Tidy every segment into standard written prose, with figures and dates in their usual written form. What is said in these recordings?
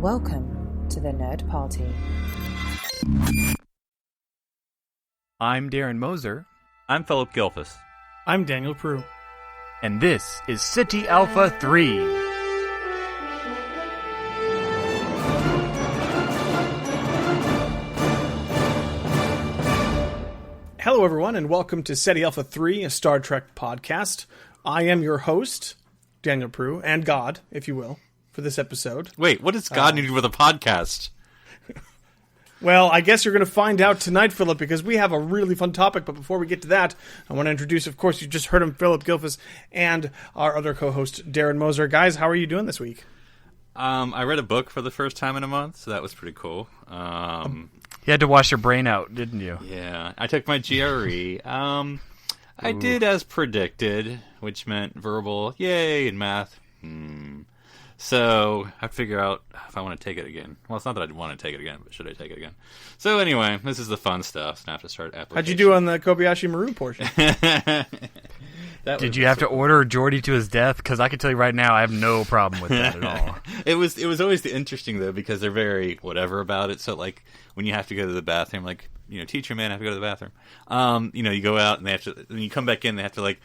Welcome to the Nerd Party. I'm Darren Moser. I'm Philip Gilfus. I'm Daniel Prue. And this is Ceti Alpha 3. Hello, everyone, and welcome to Ceti Alpha 3, a Star Trek podcast. I am your host, Daniel Prue, and God, if you will, for this episode. Wait, what does God need with a podcast? Well, I guess you're going to find out tonight, Philip, because we have a really fun topic. But before we get to that, I want to introduce, of course, you just heard him, Philip Gilfus, and our other co-host, Darren Moser. Guys, how are you doing this week? I read a book for the first time in a month, so that was pretty cool. You had to wash your brain out, didn't you? Yeah, I took my GRE. I did as predicted, which meant verbal, yay, and math. So, I have to figure out if I want to take it again. Well, it's not that I want to take it again, but should I take it again? So anyway, this is the fun stuff. So now I have to start application. How'd you do on the Kobayashi Maru portion? Did you have to order Geordi to his death? Because I can tell you right now, I have no problem with that at all. It was always interesting, though, because they're very whatever about it. So, like, when you have to go to the bathroom, like, teacher man, I have to go to the bathroom. You go out and they have to, when you come back in, they have to, like,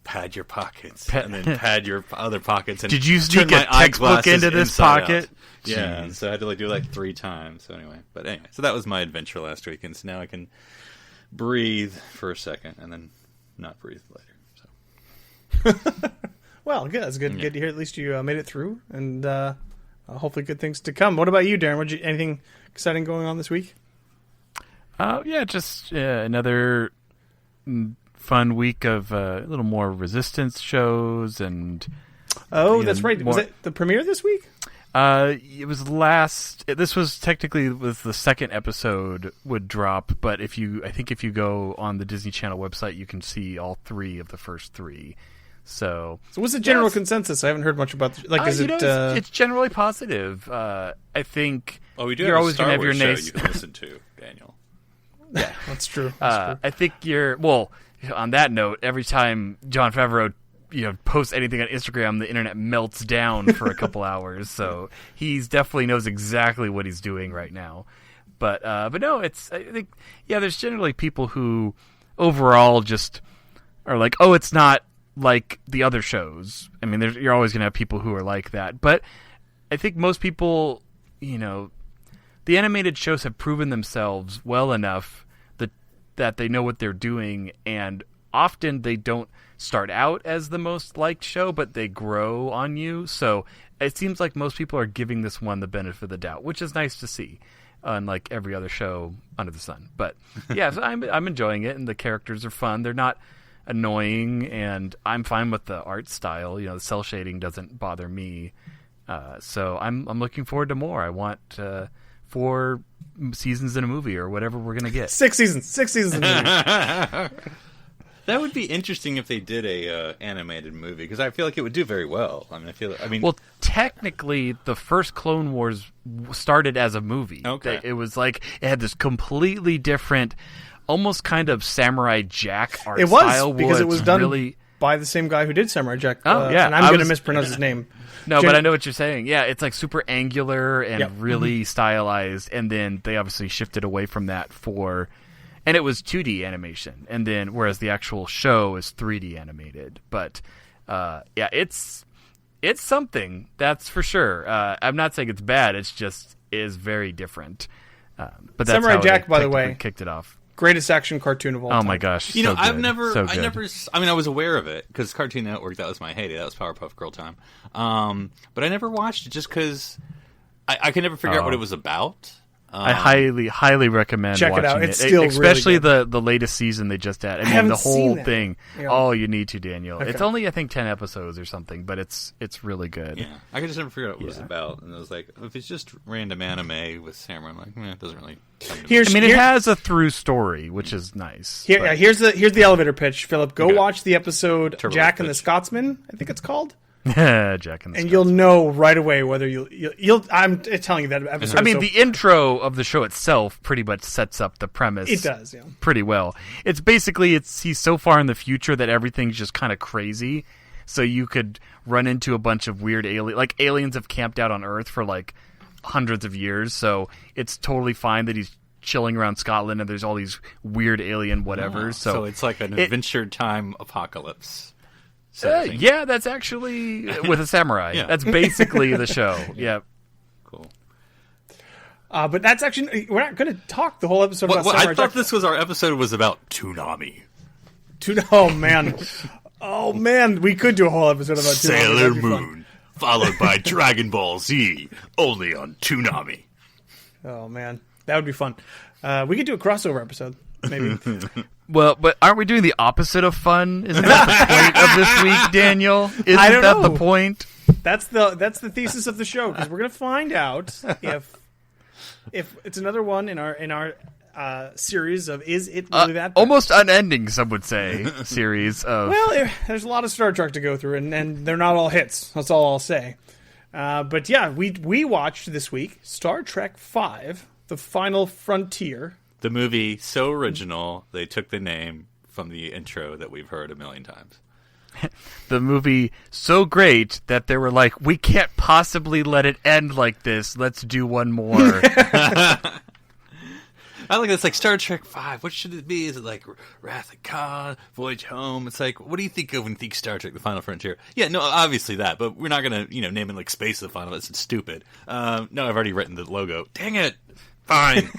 pad your pockets and then pad your other pockets. And did you sneak a textbook into this pocket? Out. Yeah, so I had to do it 3 times. So anyway, so that was my adventure last week, and so now I can breathe for a second and then not breathe later. So. Well, good. That's good. Yeah. Good to hear. At least you made it through, and hopefully good things to come. What about you, Darren? Anything exciting going on this week? Just another fun week of a little more Resistance shows and. Oh, that's right. Was it the premiere this week? It was this was technically the second episode would drop, but if you go on the Disney Channel website, you can see all 3 of the first 3. So what's the general consensus? I haven't heard much about. It's generally positive. I think. Oh, we do. You're have always a Star going to have Wars your show you can listen to, Daniel. Yeah, that's true. I think on that note, every time Jon Favreau posts anything on Instagram, the internet melts down for a couple hours. So he's definitely knows exactly what he's doing right now. But no, I think there's generally people who overall just are like, oh, it's not like the other shows. I mean, you're always going to have people who are like that. But I think most people, the animated shows have proven themselves well enough that they know what they're doing, and often they don't start out as the most liked show, but they grow on you. So it seems like most people are giving this one the benefit of the doubt, which is nice to see, unlike every other show under the sun. But yeah, so I'm enjoying it, and the characters are fun. They're not annoying, and I'm fine with the art style. The cell shading doesn't bother me. So I'm looking forward to more. I want 4 seasons in a movie or whatever we're gonna get. 6 seasons in a movie. That would be interesting if they did a animated movie, because I feel like it would do very well. Well, technically, the first Clone Wars started as a movie. Okay, it was like it had this completely different, almost kind of Samurai Jack art style. It was because it was done by the same guy who did Samurai Jack. And I'm going to mispronounce his name. No, but I know what you're saying. Yeah, it's like super angular and really stylized, and then they obviously shifted away from that and it was 2D animation, and then whereas the actual show is 3D animated. But it's something, that's for sure. I'm not saying it's bad. It's just is very different. But that's Samurai how Jack, by the way, kicked it off. Greatest action cartoon of all time. Oh my gosh! I was aware of it because Cartoon Network, that was my heyday. That was Powerpuff Girl time. But I never watched it just because I could never figure out what it was about. I highly recommend check watching it out. It's still especially really the latest season they just had. I haven't the whole seen that. thing. Yeah. Oh, you need to, Daniel. Okay. It's only I think 10 episodes or something, but it's really good. Yeah, I could just never figure out what it was about, and I was like, if it's just random anime with samurai, I'm like, it doesn't really. It has a through story, which is nice. Here's the elevator pitch, Philip. Go watch the episode Turbo Jack pitch. and the Scotsman. I think it's called. Jack and you'll know right away whether you'll. I'm telling you that episode. I mean, the intro of the show itself pretty much sets up the premise. It does, yeah, pretty well. It's basically he's so far in the future that everything's just kind of crazy. So you could run into a bunch of weird aliens have camped out on Earth for like hundreds of years, so it's totally fine that he's chilling around Scotland and there's all these weird alien whatever. So it's like an Adventure Time apocalypse. Yeah, that's actually with a samurai. Yeah. That's basically the show. Yeah. Cool. But that's actually, we're not going to talk the whole episode about I Samurai thought Jack. this was our episode was about Toonami. Oh, man. Oh, man. We could do a whole episode about Sailor That'd be fun. Moon, followed by Dragon Ball Z, only on Toonami. Oh, man. That would be fun. We could do a crossover episode, maybe. Well, but aren't we doing the opposite of fun? Isn't that the point of this week, Daniel? Isn't I don't that the know. point? That's the thesis of the show, because we're going to find out if it's another one in our series of Is It Really That Bad? Almost unending, some would say, series of... Well, there's a lot of Star Trek to go through, and they're not all hits. That's all I'll say. But yeah, we watched this week Star Trek V, The Final Frontier. The movie so original they took the name from the intro that we've heard a million times. The movie so great that they were like, we can't possibly let it end like this. Let's do one more. I like it's like Star Trek V. What should it be? Is it like Wrath of Khan, Voyage Home? It's like, what do you think of when you think Star Trek: The Final Frontier? Yeah, no, obviously that, but we're not gonna name it like Space: The Final. It's stupid. No, I've already written the logo. Dang it! Fine.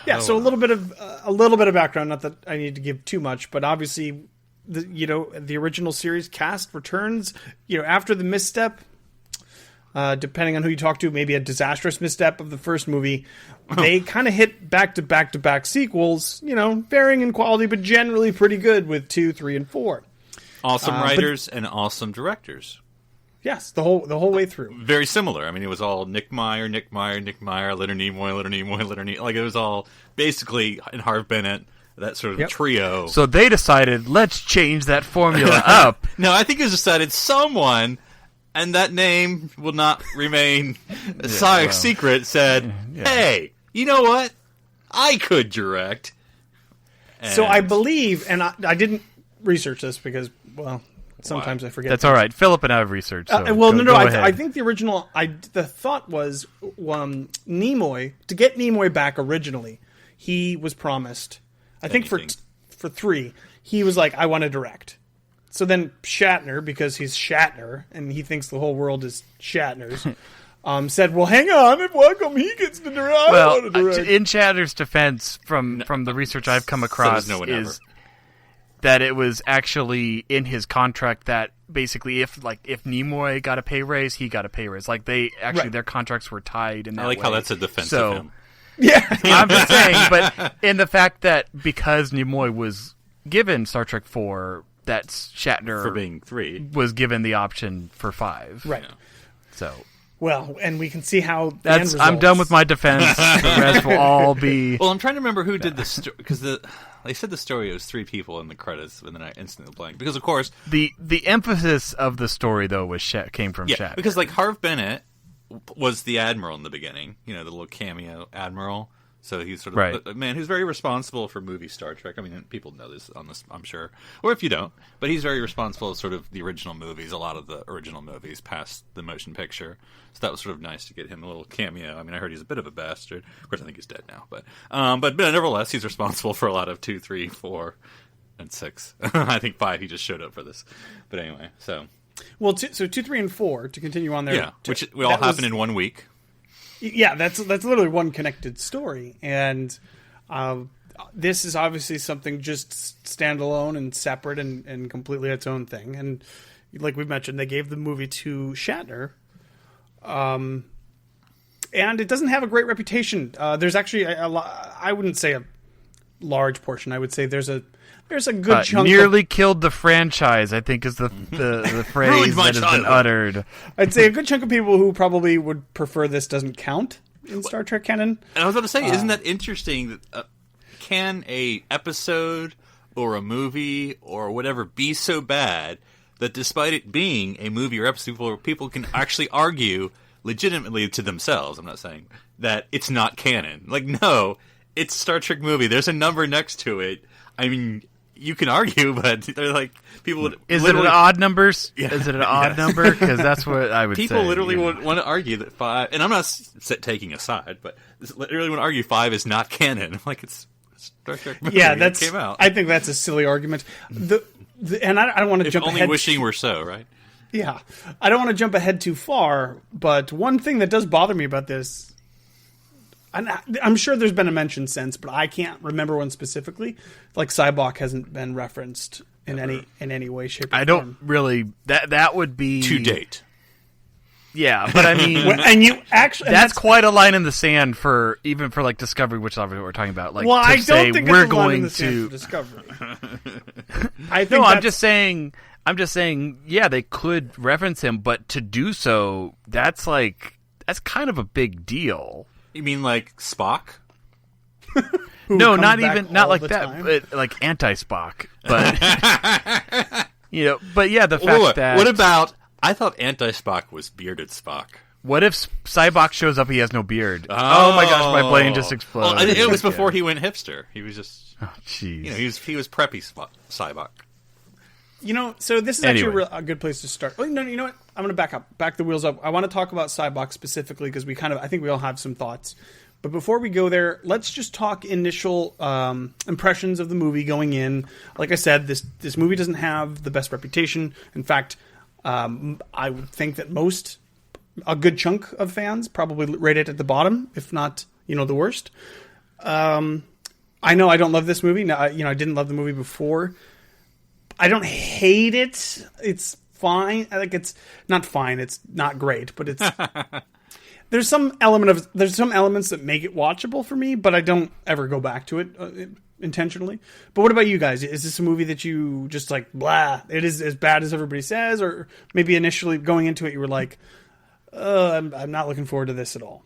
Yeah, so a little bit of background. Not that I need to give too much, but obviously, the original series cast returns. After the misstep, depending on who you talk to, maybe a disastrous misstep of the first movie, they kind of hit back to back sequels. Varying in quality, but generally pretty good with 2, 3, and 4. Awesome writers and awesome directors. Yes, the whole way through. Very similar. I mean, it was all Nick Meyer, Leonard Nimoy. Like, it was all basically in Harv Bennett, that sort of trio. So they decided, let's change that formula up. No, I think it was decided someone, and that name will not remain a secret, said, hey, you know what? I could direct. So I believe, and I didn't research this because, well... Sometimes I forget. That's all right. Philip and I have research. So I think the original. The thought was Nimoy, to get Nimoy back originally. He was promised. I think for 3, he was like, I want to direct. So then Shatner, because he's Shatner and he thinks the whole world is Shatner's, said, "Well, hang on, and welcome. He gets to direct." Well, in Shatner's defense, from the research I've come across, is that it was actually in his contract that basically if Nimoy got a pay raise, he got a pay raise. Like their contracts were tied in that way. I like how that's a defense of him. Yeah. I'm just saying, but in the fact that because Nimoy was given Star Trek 4, that Shatner for being 3 was given the option for 5. Right. So well, and we can see how I'm done with my defense. The rest will all be. Well, I'm trying to remember who did the story because they said the story was 3 people in the credits, and then I instantly blanked because, of course, the emphasis of the story though came from Shatner. Because like Harv Bennett was the admiral in the beginning, the little cameo admiral. So he's sort of a man who's very responsible for movie Star Trek. I mean, people know this on this, I'm sure, or if you don't, but he's very responsible for sort of the original movies, a lot of the original movies past the motion picture. So that was sort of nice to get him a little cameo. I mean, I heard he's a bit of a bastard. Of course, I think he's dead now, but nevertheless, he's responsible for a lot of 2, 3, 4, and 6. I think 5. He just showed up for this, but anyway, so. Well, so 2, 3, and 4 to continue on there. Yeah, which all happen in 1 week. Yeah, that's literally one connected story, and this is obviously something just standalone and separate and completely its own thing. And like we mentioned, they gave the movie to Shatner, and it doesn't have a great reputation. There's actually I wouldn't say a large portion. I would say there's a good chunk. Nearly killed the franchise, I think, is the phrase that has been uttered. I'd say a good chunk of people who probably would prefer this doesn't count in Star Trek canon. And I was about to say, isn't that interesting? That can a episode or a movie or whatever be so bad that despite it being a movie or episode, people can actually argue legitimately to themselves, I'm not saying, that it's not canon. Like, no, it's a Star Trek movie. There's a number next to it. I mean, you can argue, but they're like people would. Is it an odd numbers? Yeah. Is it an odd number? Because that's what I would say. People literally want to argue that 5, and I'm not taking a side, but literally want to argue 5 is not canon. I'm like, it's Star Trek movie that came out. I think that's a silly argument. And I don't want to jump only ahead. Wishing were so, right? Yeah, I don't want to jump ahead too far, but one thing that does bother me about this, I'm sure there's been a mention since, but I can't remember one specifically. Like Cybok hasn't been referenced in any way, shape, or form. I don't really. That would be To date. Yeah, but I mean, and you actually that's quite a line in the sand for like Discovery, which is what we're talking about. Like, well, to I say don't think we're it's a line going in the sand to for Discovery. I'm just saying. Yeah, they could reference him, but to do so, that's kind of a big deal. You mean like Spock? No, not like that. Time. But, like anti-Spock, but But yeah, the fact that what about? I thought anti-Spock was bearded Spock. What if Cybok shows up? He has no beard. Oh my gosh, my brain just exploded. Well, it was before he went hipster. He was just, jeez. He was preppy Cybok. So this is actually a good place to start. Oh, no, you know what? I'm going to back the wheels up. I want to talk about Cybok specifically because I think we all have some thoughts. But before we go there, let's just talk initial impressions of the movie going in. Like I said, this movie doesn't have the best reputation. In fact, I would think that a good chunk of fans probably rate it at the bottom, if not, the worst. I know I don't love this movie. Now, I didn't love the movie before. I don't hate it. It's fine. It's not fine. It's not great, but it's there's some elements that make it watchable for me, but I don't ever go back to it intentionally. But what about you guys? Is this a movie that you just like blah? It is as bad as everybody says, or maybe initially going into it you were like, I'm not looking forward to this at all.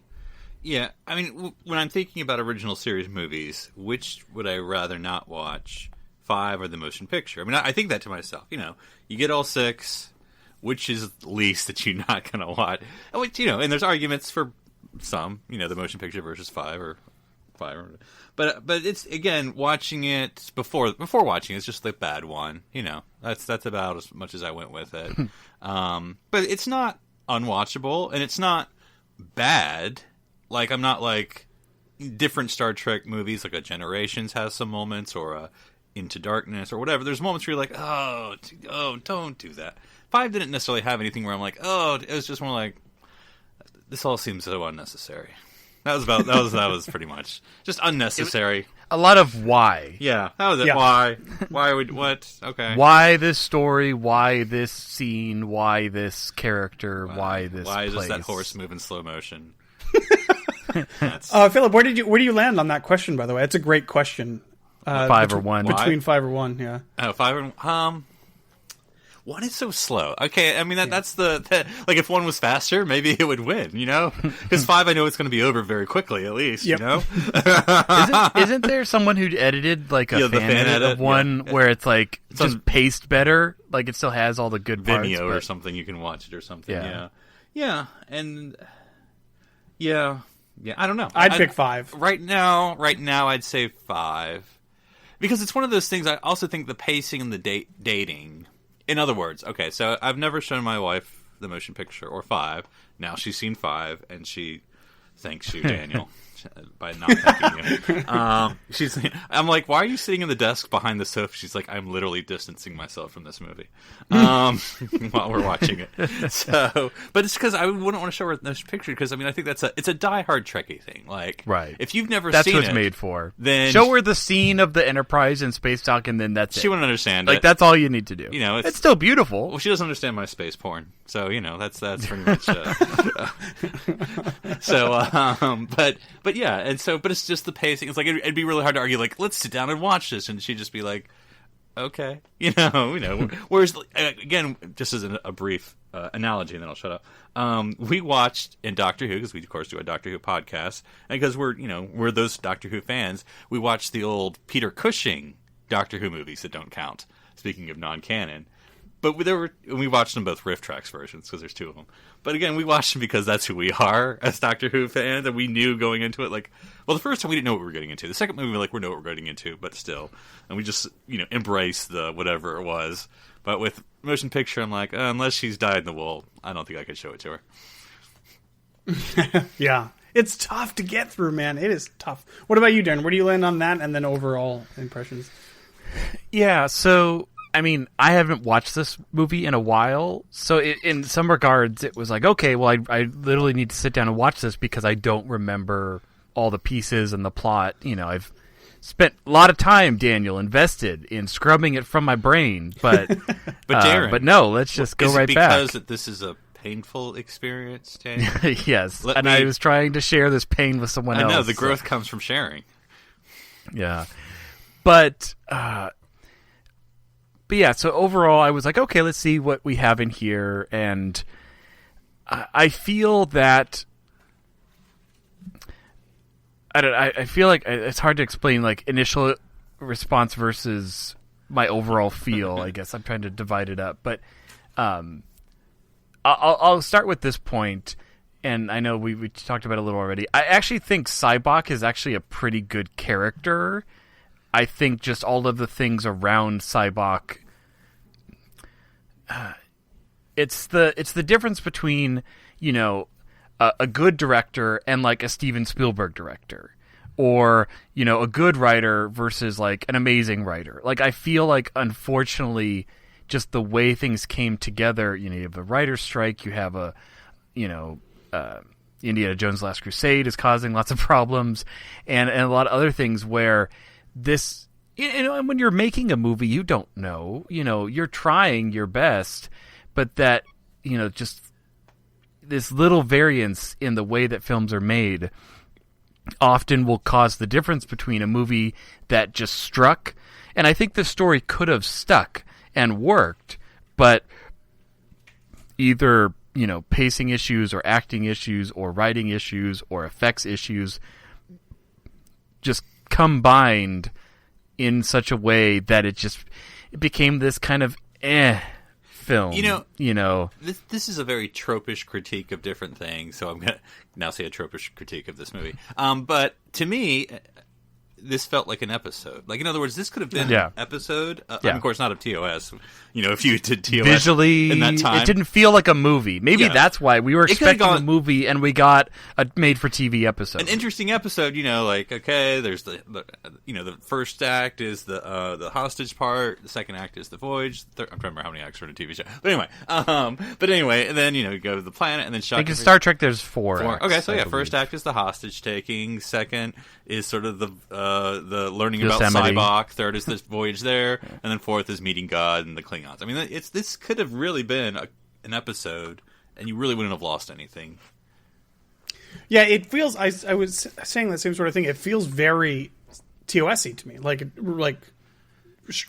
Yeah, I mean, when I'm thinking about original series movies, which would I rather not watch? 5 or the motion picture? I mean, I think that to myself. You get all 6. Which is the least that you're not going to watch? Which, and there's arguments for some. The motion picture versus 5 or 5. But it's again watching it before watching it's just the bad one. That's about as much as I went with it. But it's not unwatchable and it's not bad. Like I'm not like different Star Trek movies. Like a Generations has some moments or a Into Darkness or whatever. There's moments where you're like, oh, don't do that. 5 didn't necessarily have anything where I'm like, oh, it was just more like, this all seems so unnecessary. That was pretty much just unnecessary. A lot of why. Yeah, that was it. Yeah. Why would what? Okay. Why this story? Why this scene? Why this character? Why this? Why place? does that horse move in slow motion? Philip, where do you land on that question? By the way, it's a great question. 5 or 1 between 5 or 1, yeah. Oh, 5 or 1 is so slow. Okay, I mean that's like if 1 was faster, maybe it would win. Because 5, I know it's going to be over very quickly, at least. Yep. Isn't there someone who edited like a fan edit of 1 where it's like it's just paced better? Like it still has all the good parts. Vimeo or something, you can watch it or something. Yeah, and yeah. I don't know. I'd pick 5 right now. I'd say 5. Because it's one of those things. I also think the pacing and the dating. In other words, okay, so I've never shown my wife the motion picture or 5. Now she's seen 5, and she thanks you, Daniel, by not thanking you. I'm like, why are you sitting in the desk behind the sofa? She's like, I'm literally distancing myself from this movie while we're watching it. So, but it's because I wouldn't want to show her this picture because I think it's a diehard Trekkie thing. Like, right? If you've never that's seen what it's it, made for. Then show her the scene of the Enterprise and space dock, and then that's she it. wouldn't understand like, it. that's all you need to do. It's still beautiful. Well, she doesn't understand my space porn, so that's pretty much. But yeah, and so, but it's just the pacing. It's like it'd be really hard to argue. Like, let's sit down and watch this, and she'd just be like, "Okay, Whereas, again, just as a brief analogy, and then I'll shut up. We watched in Doctor Who because we of course do a Doctor Who podcast, and because we're those Doctor Who fans, we watched the old Peter Cushing Doctor Who movies that don't count. Speaking of non-canon. But we watched them both riff tracks versions because there's two of them. But again, we watched them because that's who we are as Doctor Who fans, and we knew going into it, like, well, the first time we didn't know what we were getting into. The second movie, we know what we're getting into, but still, and we just embrace the whatever it was. But with motion picture, I'm like, unless she's dyed in the wool, I don't think I could show it to her. Yeah. It's tough to get through, man. It is tough. What about you, Darren? Where do you land on that, and then overall impressions? Yeah, so I mean, I haven't watched this movie in a while, so in some regards, it was like, okay, well, I literally need to sit down and watch this because I don't remember all the pieces and the plot. I've spent a lot of time, Daniel, invested in scrubbing it from my brain, but Darren, but no, let's just go right back. Because this is a painful experience, Daniel? Yes, I was trying to share this pain with someone else. I know, the growth comes from sharing. Yeah, but yeah, so overall, I was like, okay, let's see what we have in here, and I feel that I feel like it's hard to explain, like, initial response versus my overall feel. I guess I'm trying to divide it up, but I'll start with this point, and I know we talked about it a little already. I actually think Sybok is actually a pretty good character. I think just all of the things around Sybok, it's the difference between a good director and like a Steven Spielberg director, or a good writer versus like an amazing writer. Like, I feel like, unfortunately, just the way things came together. You have the writer's strike. You have Indiana Jones: Last Crusade is causing lots of problems, and a lot of other things where this, and when you're making a movie, you don't know, you're trying your best, but that, just this little variance in the way that films are made often will cause the difference between a movie that just struck, and I think the story could have stuck and worked, but either, pacing issues or acting issues or writing issues or effects issues just combined in such a way that it became this kind of film. This is a very tropish critique of different things, so I'm going to now say a tropish critique of this movie. But to me, this felt like an episode. Like, in other words, this could have been an episode. Of course, not of TOS. If you did TOS visually in that time, it didn't feel like a movie. Maybe that's why we were expecting a movie and we got a made-for-TV episode. An interesting episode. Like, okay, there's the first act is the hostage part. The second act is the voyage. I'm trying to remember how many acts are in a TV show. But anyway, and then you go to the planet, and then like in Star Trek, there's four acts, okay, so first act is the hostage taking. Second is sort of the learning Yosemite. about Sybok. Third is this voyage there, and then fourth is meeting God and the Klingons. I mean, this could have really been an episode, and you really wouldn't have lost anything. Yeah, it feels. I was saying the same sort of thing. It feels very TOS-y to me, like.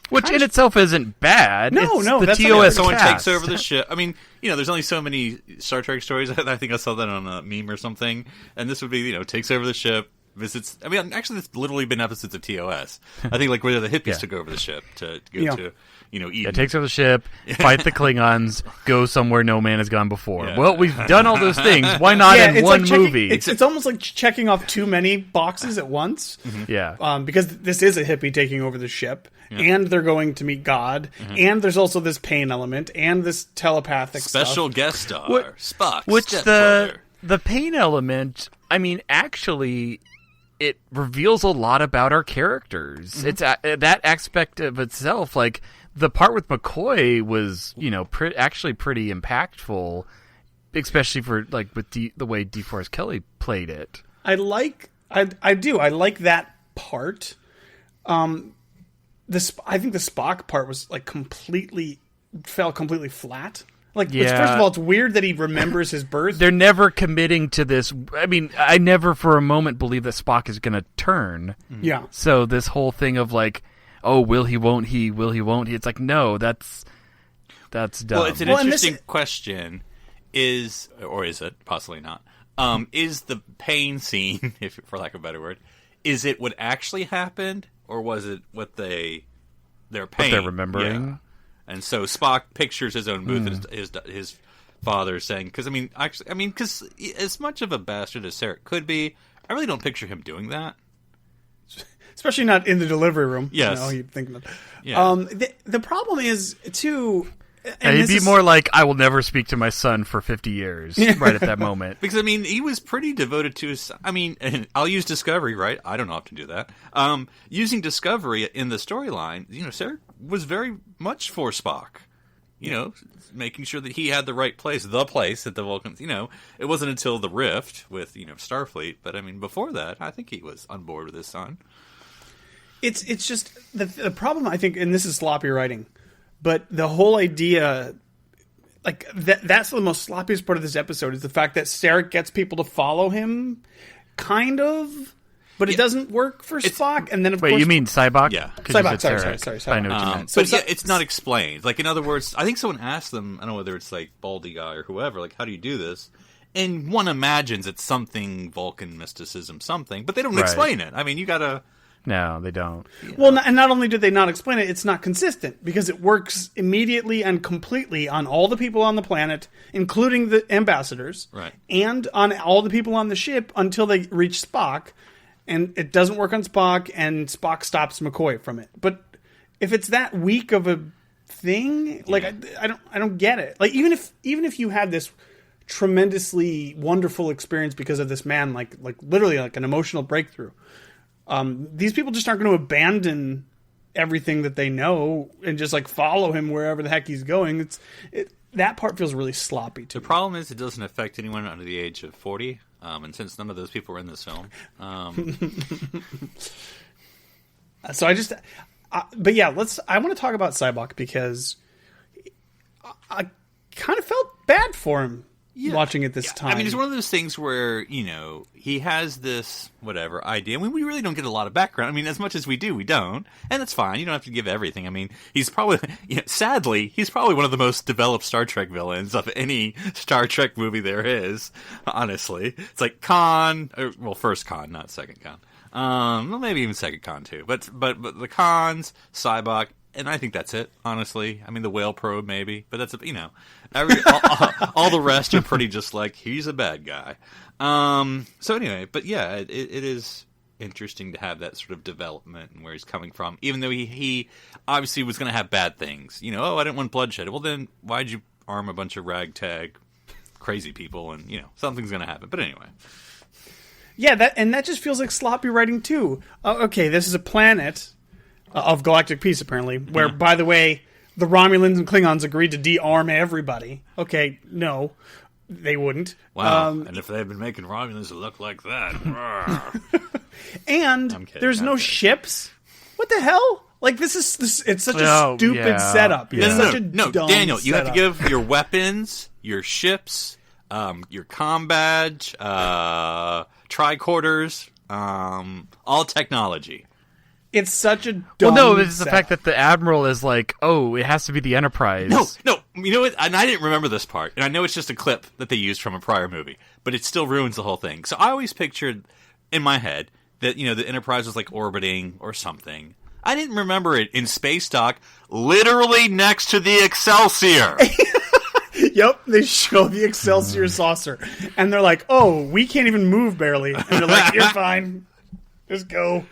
Which in itself isn't bad. No, the that's TOS someone cast. takes over the ship. I mean, there's only so many Star Trek stories. I think I saw that on a meme or something. And this would be, takes over the ship, visits. I mean, actually, there's literally been episodes of TOS. I think, like, where the hippies took over the ship to go to, Eden. Yeah, takes over the ship, fight the Klingons, go somewhere no man has gone before. Yeah. Well, we've done all those things. Why not in one movie? It's almost like checking off too many boxes at once. Mm-hmm. Yeah. Because this is a hippie taking over the ship, and they're going to meet God, and there's also this pain element, and this telepathic special stuff. Guest star, Spock. Which the pain element, I mean, actually, it reveals a lot about our characters. Mm-hmm. It's that aspect of itself, like, the part with McCoy was, actually pretty impactful, especially for, like, with the way DeForest Kelley played it. I like that part. I think the Spock part was, like, fell completely flat. Like, first of all, it's weird that he remembers his birth. They're never committing to this. I mean, I never for a moment believe that Spock is going to turn. Yeah. So this whole thing of, like, oh, will he, won't he, will he, won't he? It's like, no, that's dumb. Well, it's an interesting question. Is it, possibly not, is the pain scene, if for lack of a better word, is it what actually happened, or was it what their pain? What they're remembering? And so Spock pictures his own booth and his father saying, because because as much of a bastard as Sarek could be, I really don't picture him doing that. Especially not in the delivery room. Yes. You'd think that. Yeah. The problem is, too... And he'd be more like, I will never speak to my son for 50 years, right at that moment. Because, he was pretty devoted to his... and I'll use Discovery, right? I don't often do that. Using Discovery in the storyline, Sarek was very much for Spock. Making sure that he had the right place, the place at the Vulcans. It wasn't until the Rift with, Starfleet. But, before that, I think he was on board with his son. It's just... The problem, I think, and this is sloppy writing... But the whole idea, that's the most sloppiest part of this episode, is the fact that Sarek gets people to follow him, kind of, but it doesn't work for Spock. And then, of course... Wait, you mean Cybok? Yeah. Cybok, sorry. I know what you meant. But it's not explained. In other words, I think someone asked them, I don't know whether it's Baldy Guy or whoever, how do you do this? And one imagines it's something Vulcan mysticism, something, but they don't explain it. You gotta... No, they don't. Well, and not only did they not explain it, it's not consistent, because it works immediately and completely on all the people on the planet, including the ambassadors, right, and on all the people on the ship until they reach Spock, and it doesn't work on Spock, and Spock stops McCoy from it. But if it's that weak of a thing, I don't get it. Even if you had this tremendously wonderful experience because of this man, literally an emotional breakthrough. These people just aren't going to abandon everything that they know and just follow him wherever the heck he's going. That part feels really sloppy to me. The problem is it doesn't affect anyone under the age of 40, and since none of those people were in this film, so but yeah, I want to talk about Cybok because I kind of felt bad for him. Watching it this time. It's one of those things where, he has this, idea. We really don't get a lot of background. As much as we do, we don't. And that's fine. You don't have to give everything. He's probably, sadly, he's probably one of the most developed Star Trek villains of any Star Trek movie there is, honestly. It's Khan, first Khan, not second Khan. Maybe even second Khan, too. But the Khans, Cybok, and I think that's it, honestly. The whale probe, maybe. But that's, all the rest are pretty just he's a bad guy. So anyway, but yeah, it is interesting to have that sort of development and where he's coming from. Even though he obviously was going to have bad things. I didn't want bloodshed. Well, then why'd you arm a bunch of ragtag crazy people? And, something's going to happen. But anyway. Yeah, that just feels like sloppy writing, too. Okay, this is a planet... of galactic peace, apparently, where, by the way, the Romulans and Klingons agreed to de-arm everybody. Okay, no, they wouldn't. Wow, and if they'd been making Romulans look like that. And there's no ships? What the hell? It's such a stupid setup. Yeah. It's such a dumb Daniel, you setup. have to give your weapons, your ships, your comm badge, tricorders, all technology. It's such a dumb it's the fact that the Admiral is it has to be the Enterprise. No, you know what? And I didn't remember this part, and I know it's just a clip that they used from a prior movie, but it still ruins the whole thing. So I always pictured in my head that, the Enterprise was orbiting or something. I didn't remember it in space dock, literally next to the Excelsior. Yep, they show the Excelsior saucer, and they're like, oh, we can't even move barely. And they're like, you're fine. Just go.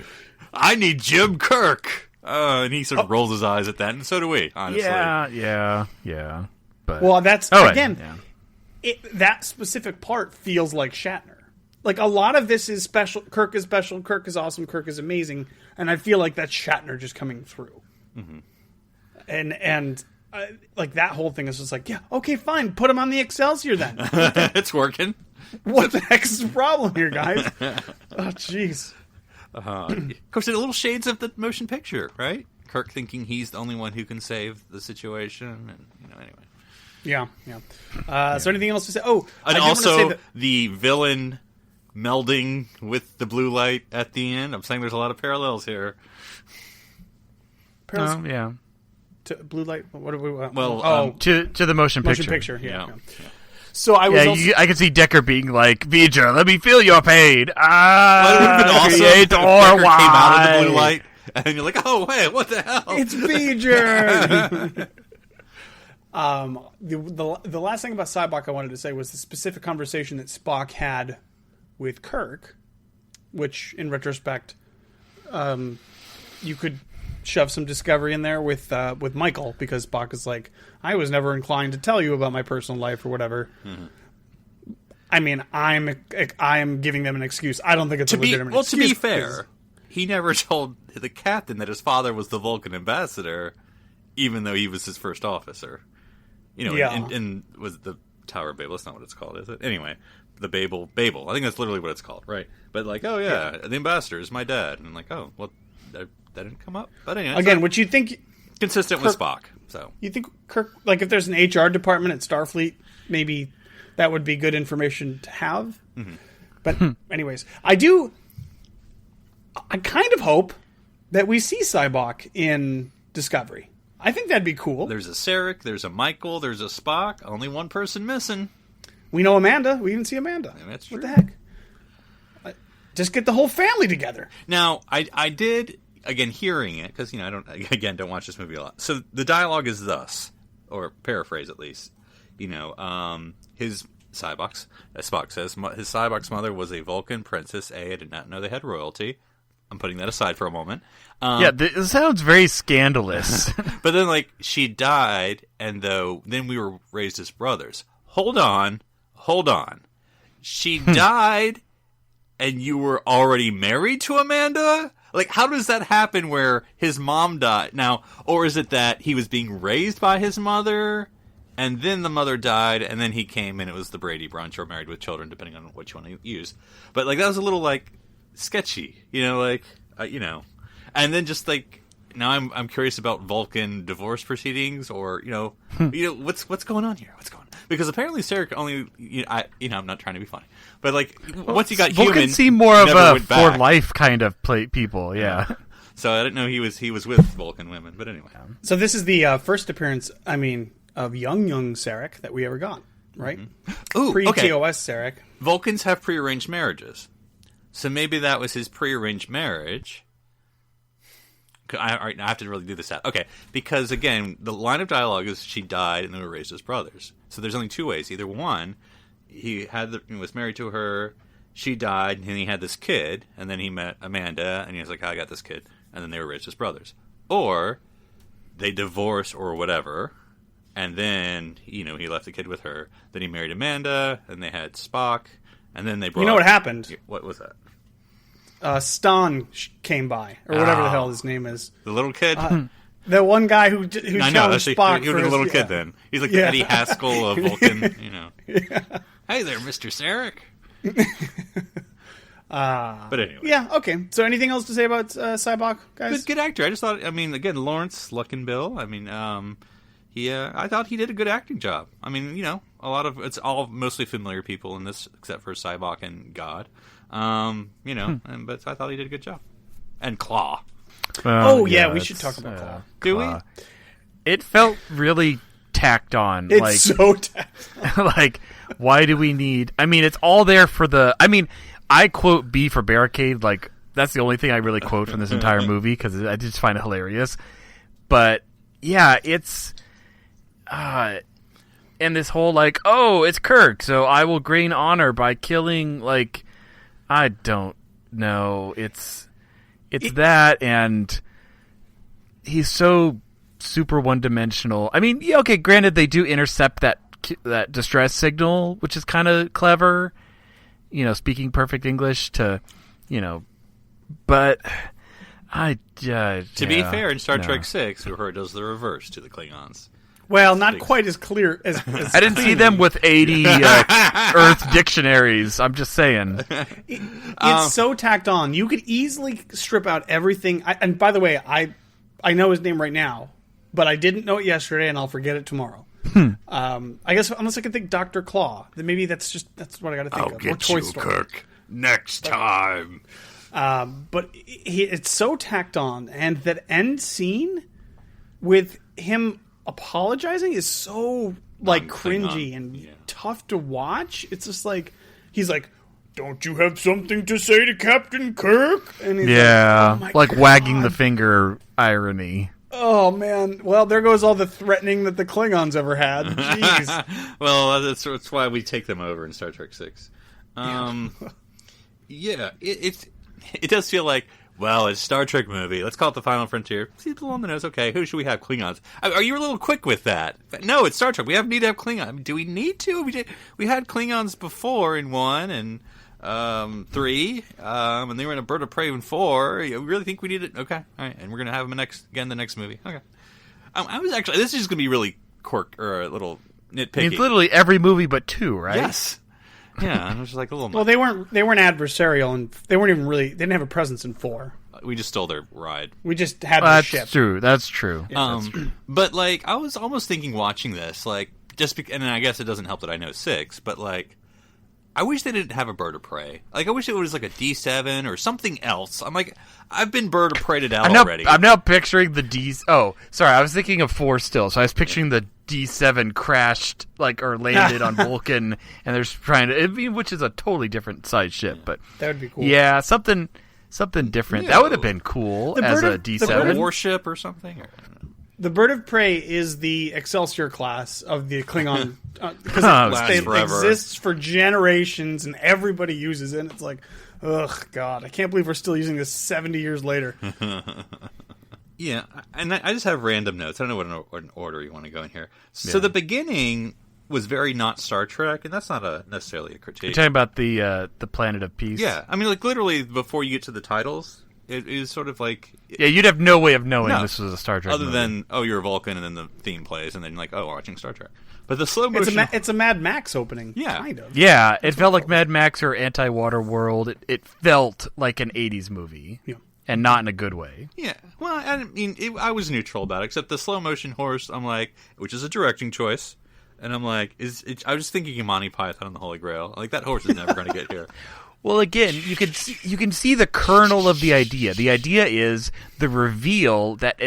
I need Jim Kirk. And he sort of rolls his eyes at that, and so do we, honestly. Yeah. But that's, that specific part feels like Shatner. A lot of this is special. Kirk is special. Kirk is awesome. Kirk is amazing. And I feel like that's Shatner just coming through. Mm-hmm. And that whole thing is just okay, fine. Put him on the Excelsior then. It's working. What the heck is the problem here, guys? Oh, jeez. Of course, it a little shades of the motion picture, right? Kirk thinking he's the only one who can save the situation, and anyway. Yeah. So anything else to say? Oh, and also the villain melding with the blue light at the end. I'm saying there's a lot of parallels here. Parallels? Yeah. To blue light. What do we? To the motion picture. Motion picture. Yeah. So I was I could see Decker being like, V'ger, let me feel your pain. It would have been awesome if Decker came out of the blue light, and you're like, oh, wait, what the hell? It's V'ger! The last thing about Sybok I wanted to say was the specific conversation that Spock had with Kirk, which, in retrospect, you could shove some discovery in there with Michael, because Spock is like, I was never inclined to tell you about my personal life or whatever. Mm-hmm. I mean, I'm giving them an excuse. I don't think it's a legitimate excuse. Well, to be fair, he never told the captain that his father was the Vulcan ambassador, even though he was his first officer. You know, and was it the Tower of Babel? That's not what it's called, is it? Anyway, the Babel. I think that's literally what it's called, right? But like, oh yeah, the ambassador is my dad, and I'm like, oh well, that didn't come up. But anyway, again, which you think consistent with Spock. So you think Kirk, like if there's an HR department at Starfleet, maybe that would be good information to have. Mm-hmm. But anyways, I kind of hope that we see Sybok in Discovery. I think that'd be cool. There's a Sarek, there's a Michael, there's a Spock. Only one person missing. We know Amanda. We even see Amanda. Yeah, that's true. What the heck? Just get the whole family together. Now, I did, again, hearing it, because, I don't watch this movie a lot. So the dialogue is thus, or paraphrase at least, his Cybox, as Spock says, his Cybok's mother was a Vulcan princess. I did not know they had royalty. I'm putting that aside for a moment. It sounds very scandalous. But then, she died, and then we were raised as brothers. Hold on. She died, and you were already married to Amanda? How does that happen where his mom died? Now, or is it that he was being raised by his mother, and then the mother died, and then he came, and it was the Brady Bunch, or Married with Children, depending on what you want to use. But, that was a little, sketchy, and then just now I'm curious about Vulcan divorce proceedings, or what's going on here? What's going on? Because apparently Sarek only, I'm not trying to be funny, but once he got Vulcan human, seem more of a for life kind of people, yeah. So I didn't know he was with Vulcan women, but anyway. So this is the first appearance, of young Sarek that we ever got, right? Mm-hmm. Ooh, pre-TOS Sarek. Vulcans have prearranged marriages. So maybe that was his prearranged marriage. I have to really do this out. Okay, because again, the line of dialogue is she died and they were raised as brothers. So there's only two ways. Either one, he was married to her, she died, and he had this kid, and then he met Amanda, and he was like, I got this kid, and then they were raised as brothers. Or they divorced or whatever, and then, he left the kid with her. Then he married Amanda, and they had Spock, and then they brought... You know what happened? What was that? Stan came by, or whatever the hell his name is. The little kid? The one guy who challenged Spock. He was a little kid then. He's like the Eddie Haskell of Vulcan, Yeah. Hey there, Mr. Sarek. But anyway. Yeah, okay. So anything else to say about Sybok, guys? Good actor. I just thought, again, Lawrence Luckinbill, I thought he did a good acting job. It's all mostly familiar people in this, except for Sybok and God. But I thought he did a good job. And Claw. We should talk about Claw. Do we? It felt really tacked on. It's so tacked on. Why do we need... it's all there for the... I quote B for Barricade, that's the only thing I really quote from this entire movie, because I just find it hilarious. But, yeah, it's... and this whole, it's Kirk, so I will gain honor by killing, I don't know. It's that, and he's so super one-dimensional. Granted, they do intercept that distress signal, which is kind of clever, speaking perfect English to, but to be fair, in Star Trek 6, Uhura does the reverse to the Klingons. Well, not quite as clear as I didn't see them with 80 Earth dictionaries. I'm just saying. It's so tacked on. You could easily strip out everything. And by the way, I know his name right now, but I didn't know it yesterday, and I'll forget it tomorrow. I guess unless I can think Dr. Claw, then maybe that's what I got to think of. I'll get you, Kirk, next time. But it's so tacked on, and that end scene with him apologizing is so cringy and tough to watch. It's just he's like, "Don't you have something to say to Captain Kirk?" And he's wagging the finger irony. Oh, man. Well, there goes all the threatening that the Klingons ever had. Jeez. Well, that's why we take them over in Star Trek 6. Yeah, it does feel like, well, it's a Star Trek movie. Let's call it The Final Frontier. See, it's a little on the nose. Okay, who should we have? Klingons. Are you a little quick with that? No, it's Star Trek. We need to have Klingons. I mean, do we need to? We had Klingons before in 1 and 3, and they were in a Bird of Prey in 4. You really think we need it? Okay, all right, and we're gonna have them the next movie. Okay. I was actually. This is just gonna be really a little nitpicky. I mean, it's literally every movie but 2, right? Yes. Yeah, I was just like a little. Well, they weren't adversarial, and they weren't even really. They didn't have a presence in 4. We just stole their ride. We just had the ship. That's true. That's true. Yeah, that's true. But like, I was almost thinking watching this, like, and I guess it doesn't help that I know 6, but like, I wish they didn't have a Bird of Prey. Like, I wish it was like a D7 or something else. I'm like, I've been Bird of Prey'd out already. I'm now picturing the D. Oh, sorry, I was thinking of 4 still. So I was picturing the D7 crashed, or landed on Vulcan, and they're trying to, which is a totally different size ship. But that would be cool. Yeah, something different. That would have been cool as a D7 warship or something. The Bird of Prey is the Excelsior class of the Klingon because it exists for generations and everybody uses it. And it's like, ugh, God, I can't believe we're still using this 70 years later. Yeah, and I just have random notes. I don't know what order you want to go in here. So the beginning was very not Star Trek, and that's not necessarily a critique. You're talking about the Planet of Peace? Yeah, I mean, like, literally, before you get to the titles, it is sort of like... Yeah, you'd have no way of knowing this was a Star Trek other movie. Than, oh, you're a Vulcan, and then the theme plays, and then like, oh, watching Star Trek. But the slow motion... It's a Mad Max opening, yeah. kind of. Yeah, it felt like Mad Max or Anti-Water World. It felt like an 80s movie. Yeah. And not in a good way. Yeah. Well, I mean, I was neutral about it, except the slow motion horse, I'm like, which is a directing choice. And I'm like, I was thinking of Monty Python and the Holy Grail. Like, that horse is never going to get here. Well, again, you can see the kernel of the idea. The idea is the reveal that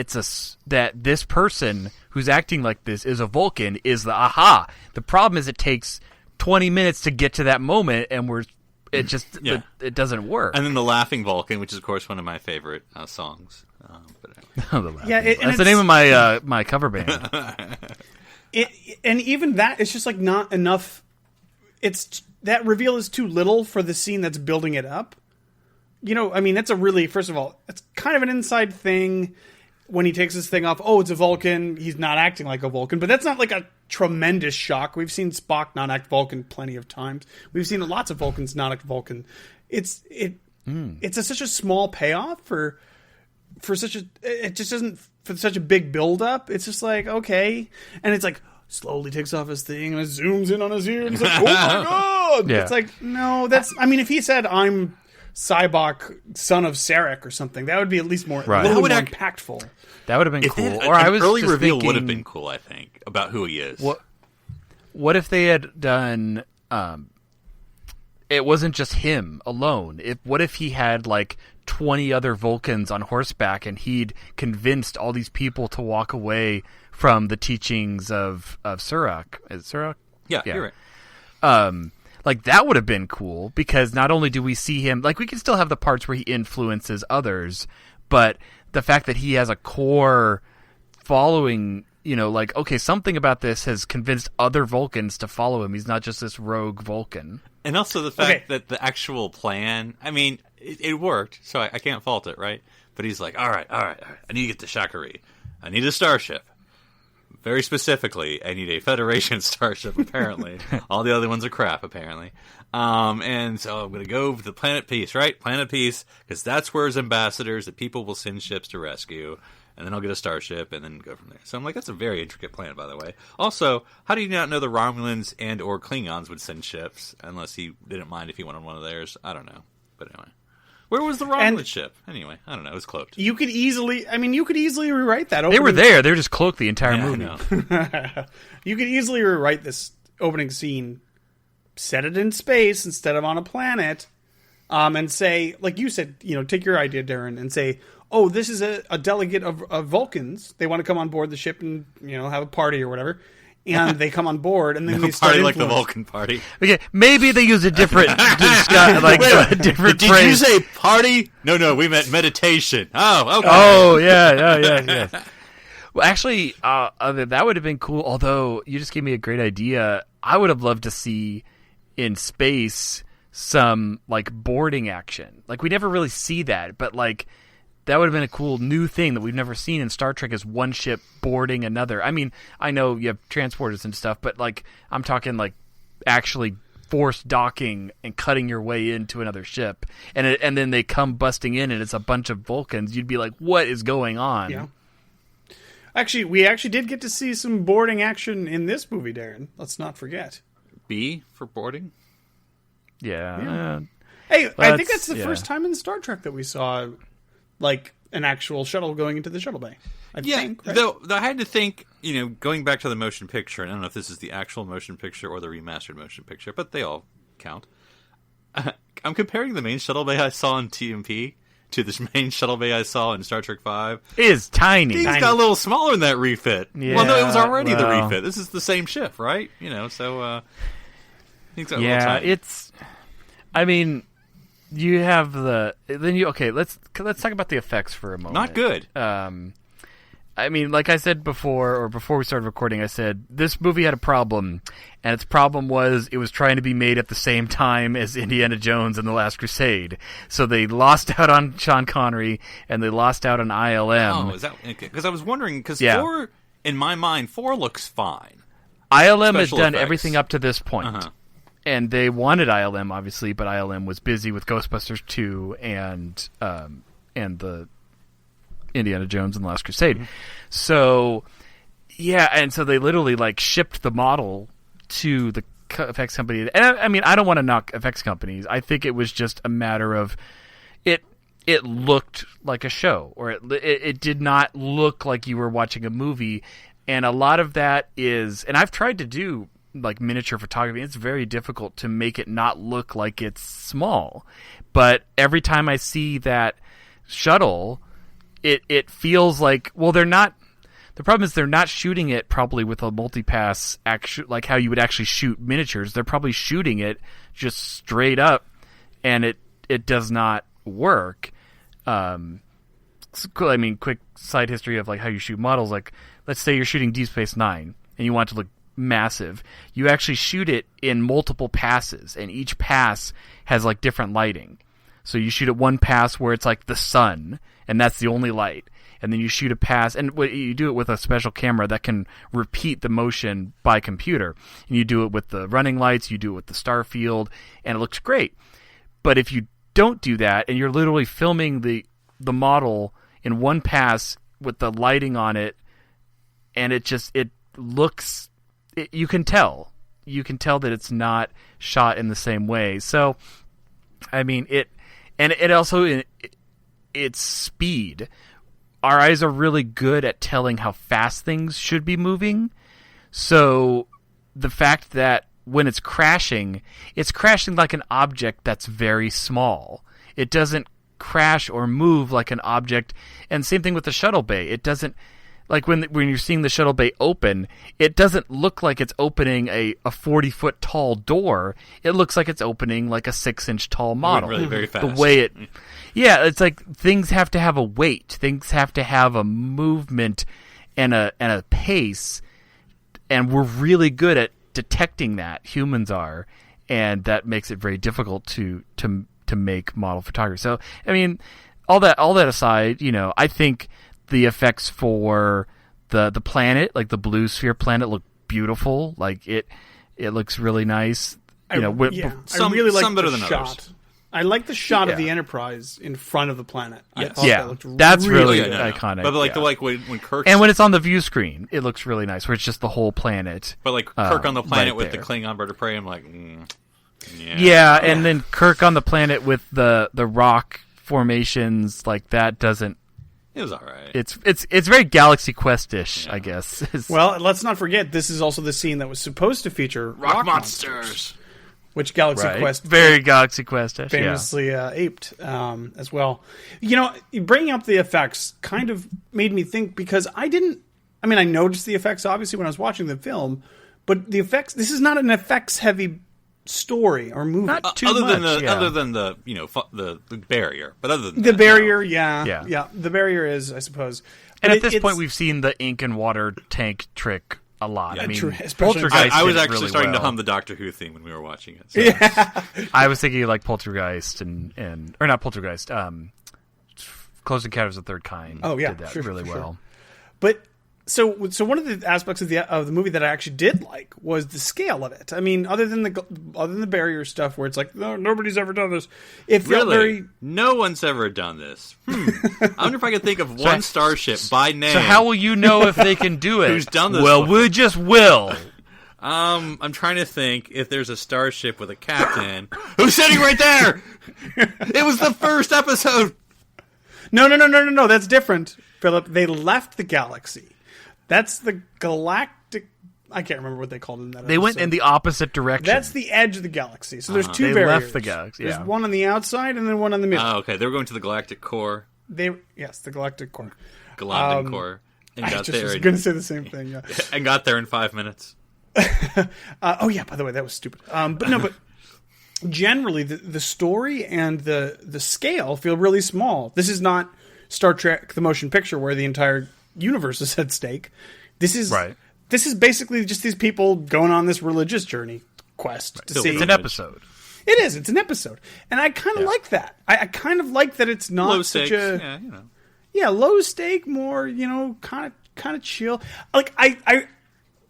that this person who's acting like this is a Vulcan is the aha. The problem is it takes 20 minutes to get to that moment, and it doesn't work. And then the Laughing Vulcan, which is of course one of my favorite songs. But anyway. That's the name of my my cover band. And even that, it's just like not enough. That reveal is too little for the scene that's building it up. You know, I mean, that's first of all, it's kind of an inside thing when he takes his thing off. Oh, it's a Vulcan. He's not acting like a Vulcan, but that's not like a tremendous shock. We've seen Spock not act Vulcan plenty of times. We've seen lots of Vulcans not act Vulcan. It's such a small payoff for such a. It just isn't for such a big build up. It's just like, okay, and it's like slowly takes off his thing and it zooms in on his ear and it's like, oh my god! Yeah. It's like, no, that's. I mean, if he said I'm Cybok, son of Sarek or something, that would be at least a little more impactful. That would have been cool. An early reveal would have been cool, I think, about who he is. What if they had done? It wasn't just him alone. What if he had like 20 other Vulcans on horseback, and he'd convinced all these people to walk away from the teachings of Surak? Is it Surak? Yeah, you're right. Like, that would have been cool, because not only do we see him, like, we can still have the parts where he influences others, but the fact that he has a core following, like, okay, something about this has convinced other Vulcans to follow him. He's not just this rogue Vulcan. And also the fact that the actual plan, I mean, it worked, so I can't fault it, right? But he's like, all right, I need to get to Shakari. I need a starship. Very specifically, I need a Federation starship, apparently. All the other ones are crap, apparently. And so I'm going to go to the Planet Peace, right? Planet Peace, because that's where his ambassadors, that people will send ships to rescue. And then I'll get a starship and then go from there. So I'm like, that's a very intricate plan, by the way. Also, how do you not know the Romulans and or Klingons would send ships, unless he didn't mind if he wanted one of theirs? I don't know. But anyway. Where was the Romulan ship? Anyway, I don't know. It was cloaked. You could easily rewrite that. They were there. They were just cloaked the entire movie. You could easily rewrite this opening scene, set it in space instead of on a planet, and say, like you said, take your idea, Darren, and say, oh, this is a delegate of Vulcans. They want to come on board the ship and have a party or whatever. And they come on board, and then they start party like the Vulcan party. Okay, maybe they use a different, different Did phrase. you say party? No, we meant meditation. Oh, okay. Oh, yeah. Well, actually, that would have been cool. Although you just gave me a great idea. I would have loved to see in space some like boarding action. Like we never really see that, but like that would have been a cool new thing that we've never seen in Star Trek, is one ship boarding another. I mean, I know you have transporters and stuff, but like I'm talking like actually forced docking and cutting your way into another ship, and then they come busting in and it's a bunch of Vulcans. You'd be like, what is going on? Yeah. Actually, we actually did get to see some boarding action in this movie, Darren. Let's not forget. B for boarding? Yeah. Hey, I think that's the first time in Star Trek that we saw like an actual shuttle going into the shuttle bay. I think, right? Though I had to think, going back to the motion picture, and I don't know if this is the actual motion picture or the remastered motion picture, but they all count. I'm comparing the main shuttle bay I saw in TMP to this main shuttle bay I saw in Star Trek V. It is tiny. Things got a little smaller in that refit. Yeah, well, no, it was already the refit. This is the same ship, right? So things got a little tiny. It's. I mean, you have let's talk about the effects for a moment. Not good. I mean, like I said before we started recording, I said this movie had a problem, and its problem was it was trying to be made at the same time as Indiana Jones and The Last Crusade. So they lost out on Sean Connery, and they lost out on ILM. Oh, is that because I was wondering, because 4, in my mind, 4 looks fine. ILM has Special done effects. everything up to this point. Uh-huh. And they wanted ILM, obviously, but ILM was busy with Ghostbusters 2 and the Indiana Jones and the Last Crusade. Mm-hmm. So, and so they literally like shipped the model to the effects company. And I mean, I don't want to knock effects companies. I think it was just a matter of it looked like a show, or it did not look like you were watching a movie. And a lot of that is, and I've tried to do like miniature photography, it's very difficult to make it not look like it's small. But every time I see that shuttle, it feels like, well, they're not. The problem is they're not shooting it probably with a multipass like how you would actually shoot miniatures. They're probably shooting it just straight up, and it does not work. I mean, quick side history of like how you shoot models. Like, let's say you're shooting Deep Space Nine, and you want it to look massive. You actually shoot it in multiple passes, and each pass has like different lighting. So you shoot at one pass where it's like the sun, and that's the only light. And then you shoot a pass, and you do it with a special camera that can repeat the motion by computer. And you do it with the running lights, you do it with the star field, and it looks great. But if you don't do that, and you're literally filming the model in one pass with the lighting on it, and it looks, you can tell that it's not shot in the same way. So, I mean, it also, it's speed. Our eyes are really good at telling how fast things should be moving. So the fact that when it's crashing like an object that's very small. It doesn't crash or move like an object. And same thing with the shuttle bay. It doesn't, like when you're seeing the shuttle bay open, it doesn't look like it's opening a 40-foot tall door. It looks like it's opening like a 6-inch tall model. Really very fast. The way it's like things have to have a weight. Things have to have a movement and a pace. And we're really good at detecting that. Humans are. And that makes it very difficult to make model photography. So, I mean, all that aside, I think the effects for the planet, like the blue sphere planet, look beautiful. Like it looks really nice. I really like some better the than shot. others. I like the shot of the Enterprise in front of the planet. Yes. I thought that looked that's really good. iconic. But like when Kirk, and when it's on the view screen, it looks really nice. Where it's just the whole planet. But like Kirk on the planet right with there. the Klingon bird of prey, I'm like, yeah, and then Kirk on the planet with the rock formations, like that doesn't. It was all right. It's very Galaxy Quest-ish, I guess. Well, let's not forget this is also the scene that was supposed to feature rock monsters, which Galaxy Quest very Galaxy Quest-ish, famously aped as well. Bringing up the effects kind of made me think, because I noticed the effects obviously when I was watching the film, but the effects. This is not an effects-heavy story or movie. Not too other much, than the barrier, but other than the that, barrier, no. yeah, the barrier is, I suppose. And at this point, we've seen the ink and water tank trick a lot. Yeah, I mean, especially- Poltergeist I was did it actually really starting to well. hum the Doctor Who theme when we were watching it. So. Yeah. I was thinking like Poltergeist or not Poltergeist. Close Encounters of the Third Kind. Oh, yeah, did that sure, really sure. well. But so one of the aspects of the movie that I actually did like was the scale of it. I mean, other than the barrier stuff where it's like, no, nobody's ever done this. It felt Really? very. No one's ever done this. I wonder if I could think of one starship by name. So how will you know if they can do it? Who's done this Well, before? we just will. I'm trying to think if there's a starship with a captain who's sitting right there. It was the first episode. No. That's different, Philip. They left the galaxy. That's the galactic. I can't remember what they called it in that. They went in the opposite direction. That's the edge of the galaxy. So there's two They barriers. left the galaxy, yeah. There's one on the outside and then one on the middle. Oh, okay. They were going to the galactic core, The galactic core. Galactic core, and I got just was there. going to say the same thing. Yeah. And got there in 5 minutes. Oh yeah. By the way, that was stupid. But generally, the story and the scale feel really small. This is not Star Trek: The Motion Picture, where the entire universe is at stake. This is Right. This is basically just these people going on this religious journey quest to So see. It's an episode. It is. It's an episode, and I kind of like that. I kind of like that it's not Low such stakes. a Yeah, low stake, more kind of chill. Like I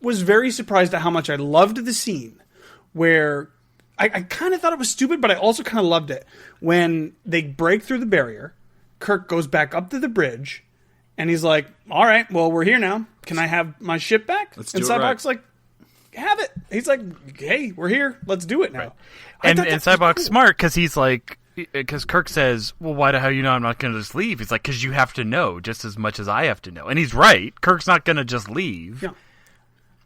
was very surprised at how much I loved the scene where I kind of thought it was stupid, but I also kind of loved it when they break through the barrier. Kirk goes back up to the bridge, and he's like, "All right, well, we're here now. Can I have my ship back?" Let's and do it Cybok's right. like, "Have it." He's like, "Hey, we're here. Let's do it now." Right. I And thought that was Cybok's cool. smart because he's like, because Kirk says, well, why the hell you know I'm not going to just leave? He's like, because you have to know just as much as I have to know. And he's right. Kirk's not going to just leave. Yeah.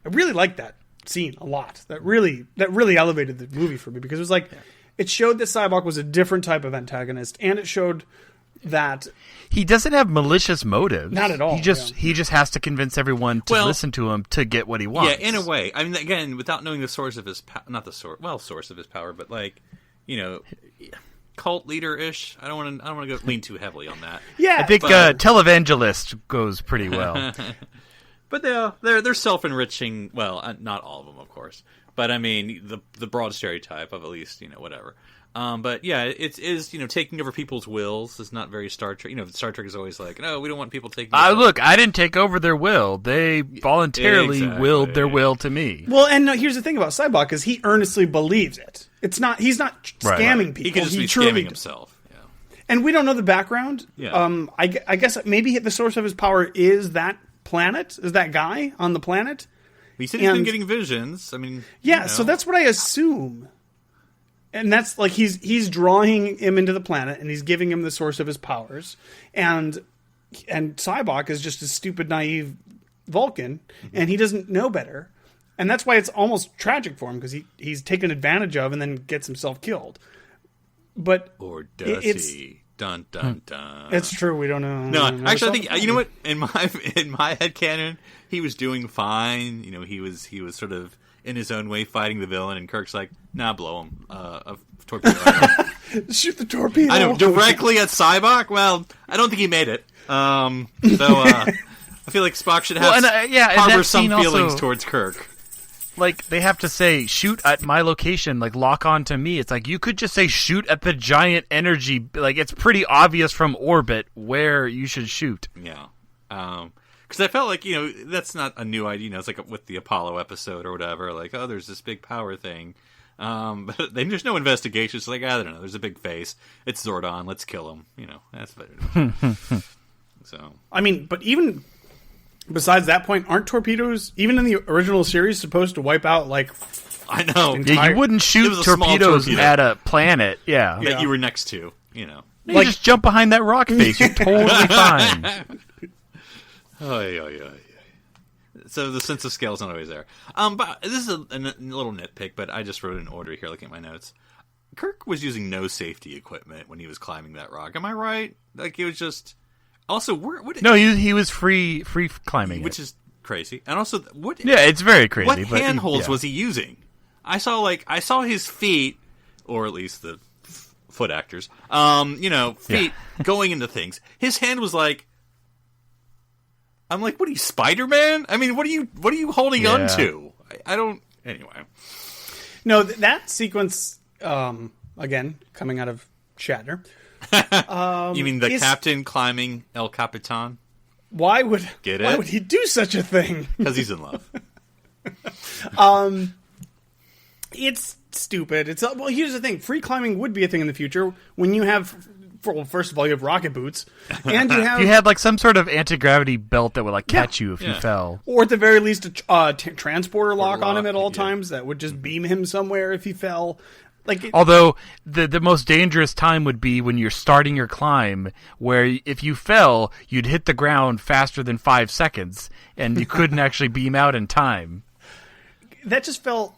I really liked that scene a lot. That really elevated the movie for me because it was like it showed that Cybok was a different type of antagonist, and it showed that He doesn't have malicious motives. Not at all, He just has to convince everyone to Well, listen to him to get what he wants. Yeah, in a way. I mean, again, without knowing the source of his not the source of his power, but like, cult leader ish. I don't want to go lean too heavily on that. yeah. I think But- televangelist goes pretty well. But they're self enriching. Well, not all of them, of course. But I mean, the broad stereotype of at least whatever. But yeah, it is taking over people's wills is not very Star Trek. Star Trek is always like, no, we don't want people taking. Look, I didn't take over their will. They voluntarily Exactly. willed their will to me. Well, and here's the thing about Cybok is he earnestly believes it. He's not Right. scamming people. He could just be truly scamming does. himself. Yeah. And we don't know the background. Yeah. I guess maybe the source of his power is that planet, is that guy on the planet. He said he's been And- getting visions. I mean, Yeah, so that's what I assume. And that's like he's drawing him into the planet and he's giving him the source of his powers. And Cybok is just a stupid, naive Vulcan, and he doesn't know better. And that's why it's almost tragic for him because he's taken advantage of and then gets himself killed. But Or does it's he? Dun dun dun. it's true. We don't know. No, actually, I think you know what. In my headcanon, he was doing fine. He was sort of in his own way fighting the villain, and Kirk's like, "Nah, blow him, a torpedo." Shoot the torpedo. I know directly at Cybok. Well, I don't think he made it. I feel like Spock should have and harbor that some scene feelings also- towards Kirk. Like, they have to say, shoot at my location, like, lock on to me. It's like, you could just say, shoot at the giant energy. Like, it's pretty obvious from orbit where you should shoot. Yeah. Because I felt like, that's not a new idea. It's like with the Apollo episode or whatever. Like, oh, there's this big power thing. But then there's no investigation. It's like, I don't know. There's a big face. It's Zordon. Let's kill him. That's better. So. I mean, but even besides that point, aren't torpedoes, even in the original series, supposed to wipe out, like... I know. Yeah, you wouldn't It shoot was a small torpedoes torpedo. at a planet. Yeah. That you were next to, You Like- just jump behind that rock face. You're totally fine. Oh. So the sense of scale is not always there. But this is a little nitpick, but I just wrote it in order here looking at my notes. Kirk was using no safety equipment when he was climbing that rock. Am I right? Like, it was just... Also, what? No, he was free climbing Which it. is crazy. And also, what... Yeah, it's very crazy. What but handholds yeah. was he using? I saw his feet, or at least the foot actors, feet going into things. His hand was like I'm like, what are you, Spider-Man? I mean, what are you holding on to? I don't. Anyway. No, that sequence, again, coming out of Shatner. You mean the captain climbing El Capitan? Why would he do such a thing? Because he's in love. It's stupid. Well, here's the thing: free climbing would be a thing in the future when you have. Well, first of all, you have rocket boots, and you have you had like some sort of anti-gravity belt that would like catch you if you fell, or at the very least a transporter lock on him at all times that would just beam him somewhere if he fell. Although the most dangerous time would be when you're starting your climb, where if you fell, you'd hit the ground faster than 5 seconds, and you couldn't actually beam out in time. That just felt,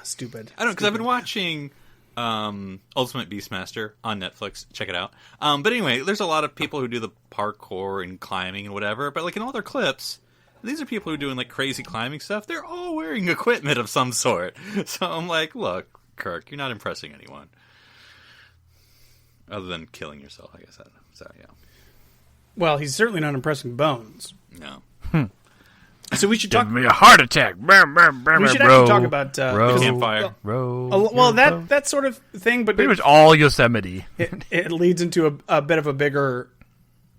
stupid. I don't know, because I've been watching Ultimate Beastmaster on Netflix. Check it out. But anyway, there's a lot of people who do the parkour and climbing and whatever, but like in all their clips, these are people who are doing like crazy climbing stuff. They're all wearing equipment of some sort. So I'm like, look, Kirk, you're not impressing anyone. Other than killing yourself, I guess. So, yeah. Well, he's certainly not impressing Bones. No. So we should talk... Give me a heart attack. We should actually talk about... campfire. That sort of thing, but... Pretty much all Yosemite. It leads into a bit of a bigger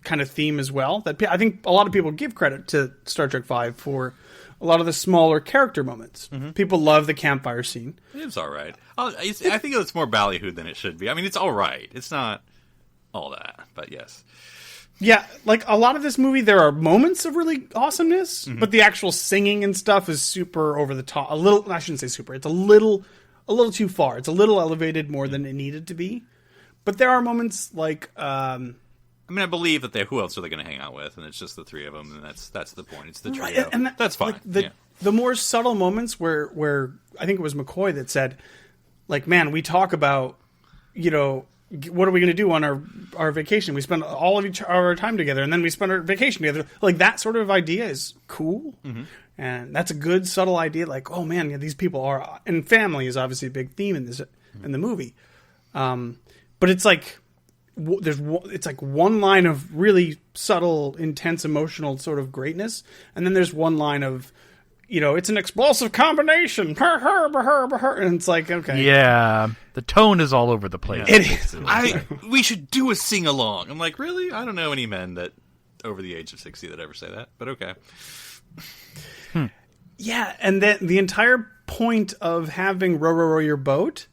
kind of theme as well. That I think a lot of people give credit to Star Trek V for a lot of the smaller character moments. Mm-hmm. People love the campfire scene. It's all right. I think it's more ballyhooed than it should be. I mean, it's all right. It's not all that, but yes. Yeah, like a lot of this movie, there are moments of really awesomeness, but the actual singing and stuff is super over the top. I shouldn't say super. It's a little too far. It's a little elevated more than it needed to be. But there are moments like... I mean, I believe that who else are they going to hang out with? And it's just the three of them, and that's the point. It's the trio. Right, and that's fine. Like the more subtle moments where I think it was McCoy that said, like, man, we talk about, what are we going to do on our vacation? We spend all of our time together, and then we spend our vacation together. Like, that sort of idea is cool. Mm-hmm. And that's a good, subtle idea. Like, oh, man, these people are... And family is obviously a big theme in the movie. But it's like... It's like one line of really subtle, intense, emotional sort of greatness, and then there's one line of, it's an explosive combination, and it's like, okay, yeah, the tone is all over the place. Yeah. It is. We should do a sing along. I'm like, really? I don't know any men that over the age of 60 that ever say that, but okay. Yeah, and then the entire point of having row your boat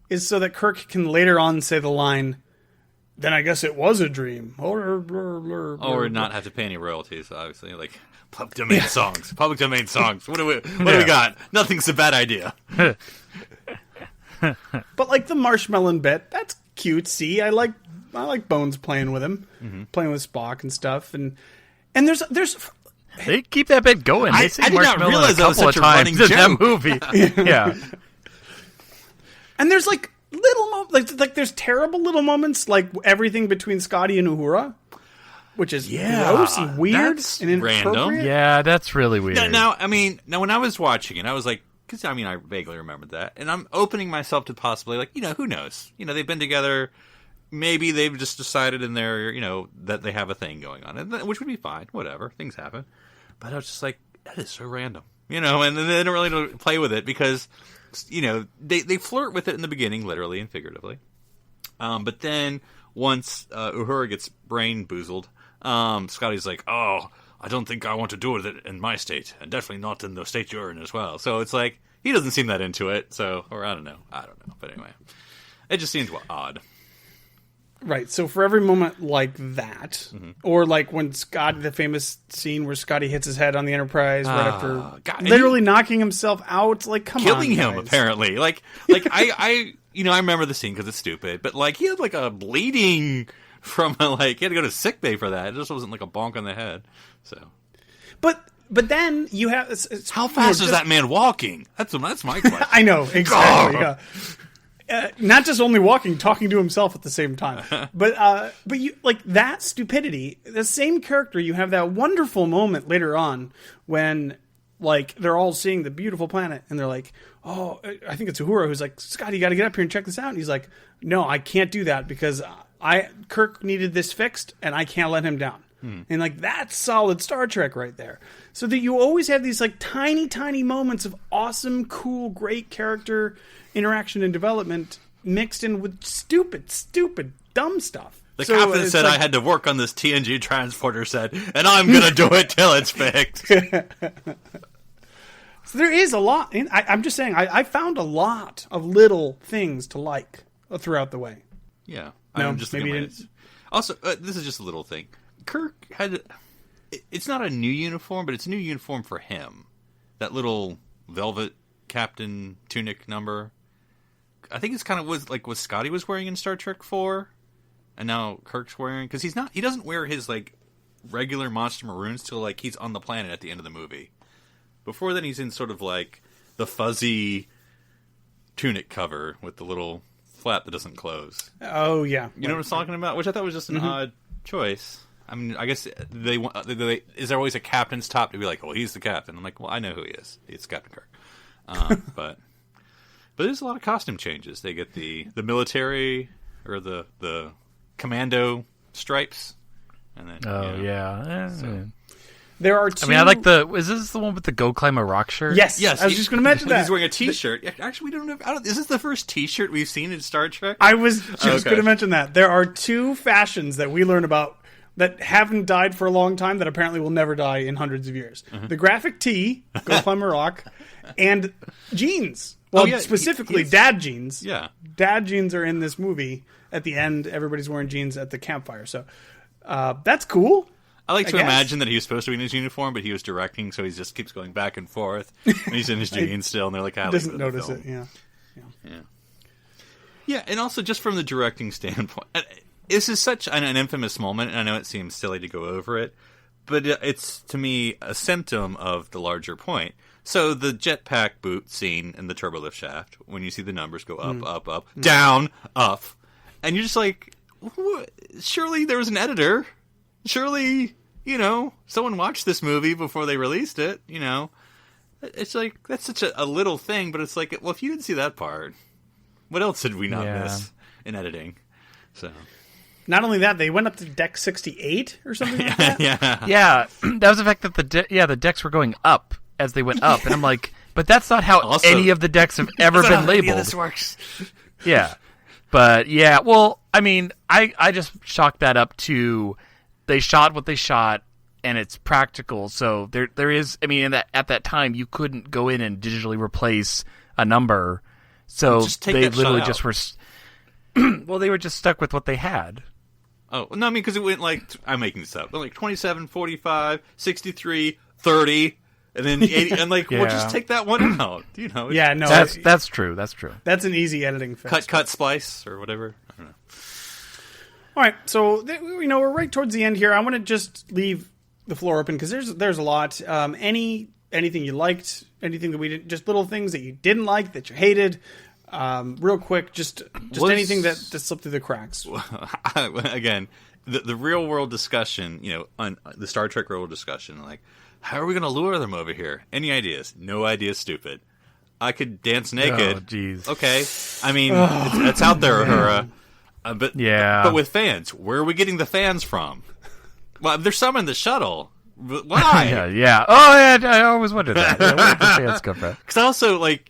is so that Kirk can later on say the line, then I guess it was a dream. Or not have to pay any royalties, obviously. Like, public domain songs. Public domain songs. What do we got? Nothing's a bad idea. But like the marshmallow bit, that's cutesy. I like Bones playing with him, playing with Spock and stuff. And there's they keep that bit going. They say I did not realize that was such a running in that joke. movie. Yeah. And there's like little like there's terrible little moments, like everything between Scotty and Uhura, which is gross and weird and inappropriate. Random. Yeah, that's really weird. Now, when I was watching it, I was like, because I vaguely remembered that, and I'm opening myself to possibly, like, who knows? They've been together. Maybe they've just decided in their, that they have a thing going on, which would be fine. Whatever, things happen. But I was just like, that is so random, and then they don't really play with it because. They flirt with it in the beginning, literally and figuratively. But then once Uhura gets brain boozled, Scotty's like, oh, I don't think I want to do it in my state, and definitely not in the state you're in as well. So it's like, he doesn't seem that into it, or I don't know. But anyway, it just seems odd. Right, so for every moment like that, or like when the famous scene where Scotty hits his head on the Enterprise right after literally knocking himself out, like, come killing on, him, guys. apparently. Like I remember the scene because it's stupid, but like he had like a bleeding from he had to go to sickbay for that. It just wasn't like a bonk on the head. So, but then you have how fast is that man walking? That's my question. I know exactly. Yeah. Not just only walking, talking to himself at the same time. But you like that stupidity, the same character, you have that wonderful moment later on when like they're all seeing the beautiful planet and they're like, oh, I think it's Uhura who's like, Scotty, you got to get up here and check this out. And he's like, no, I can't do that because Kirk needed this fixed and I can't let him down. And like that's solid Star Trek right there. So that you always have these like tiny moments of awesome, cool, great character interaction and development mixed in with stupid, dumb stuff. The captain said I had to work on this TNG transporter set, and I'm going to do it till it's fixed. So there is a lot. I'm just saying, I found a lot of little things to like throughout the way. Yeah. No, I'm just maybe thinking also, this is just a little thing. Kirk had... It's not a new uniform, but it's a new uniform for him. That little velvet captain tunic number. I think it's kind of was like what Scotty was wearing in Star Trek 4. And now Kirk's wearing... Because he doesn't wear his, like, regular monster maroons till, like, he's on the planet at the end of the movie. Before then, he's in sort of, like, the fuzzy tunic cover with the little flap that doesn't close. Oh, yeah. You know what I'm talking about? Which I thought was just an odd choice. I mean, I guess is there always a captain's top to be like, well, he's the captain? I'm like, well, I know who he is. It's Captain Kirk. But there's a lot of costume changes. They get the military or the commando stripes. And then, yeah. There are two... I mean, I like is this the one with the Go Climb a Rock shirt? Yes. I was just going to mention that. He's wearing a T-shirt. Actually, we don't know. Is this the first T-shirt we've seen in Star Trek? I was just going to mention that. There are two fashions that we learn about that haven't died for a long time that apparently will never die in hundreds of years. The graphic tee, Go Climb a Rock, and jeans. Well, specifically dad jeans. Yeah. Dad jeans are in this movie. At the end, everybody's wearing jeans at the campfire. So that's cool. I like to imagine that he was supposed to be in his uniform, but he was directing, so he just keeps going back and forth. And he's in his jeans still, and they're like, doesn't notice it, Yeah, and also just from the directing standpoint, this is such an infamous moment, and I know it seems silly to go over it, but it's, to me, a symptom of the larger point. So the jetpack boot scene in the turbolift shaft, when you see the numbers go up, down, up, and you're just like, surely there was an editor. Surely, someone watched this movie before they released it, It's like, that's such a little thing, but it's like, well, if you didn't see that part, what else did we not miss in editing? So... Not only that, they went up to deck 68 or something like that. Yeah, that was the fact that the decks were going up as they went up, and I'm like, but that's not how any of the decks have ever been labeled. This works. Yeah, but yeah, well, I mean, I just chalked that up to they shot what they shot, and it's practical. So there is, I mean, at that time you couldn't go in and digitally replace a number, so they literally just were. Well, they were just stuck with what they had. Oh, no, I mean, because it went like, I'm making this up, but like 27, 45, 63, 30, and then 80, and like, well, just take that one out, Yeah, no. That's true, that's true. That's an easy editing fix. Cut, splice, or whatever. I don't know. All right, so, we're right towards the end here. I want to just leave the floor open, because there's a lot. Anything you liked, anything that we didn't, just little things that you didn't like, that you hated. Real quick, just anything that slipped through the cracks. Again, the real world discussion, on the Star Trek real world discussion, like, how are we going to lure them over here? Any ideas? No ideas, stupid. I could dance naked. Oh, jeez. Okay. I mean, it's out there, Uhura. But with fans, where are we getting the fans from? Well, there's some in the shuttle. Why? yeah. Oh, yeah, I always wondered that. Yeah, where did the fans come from? Because also, like,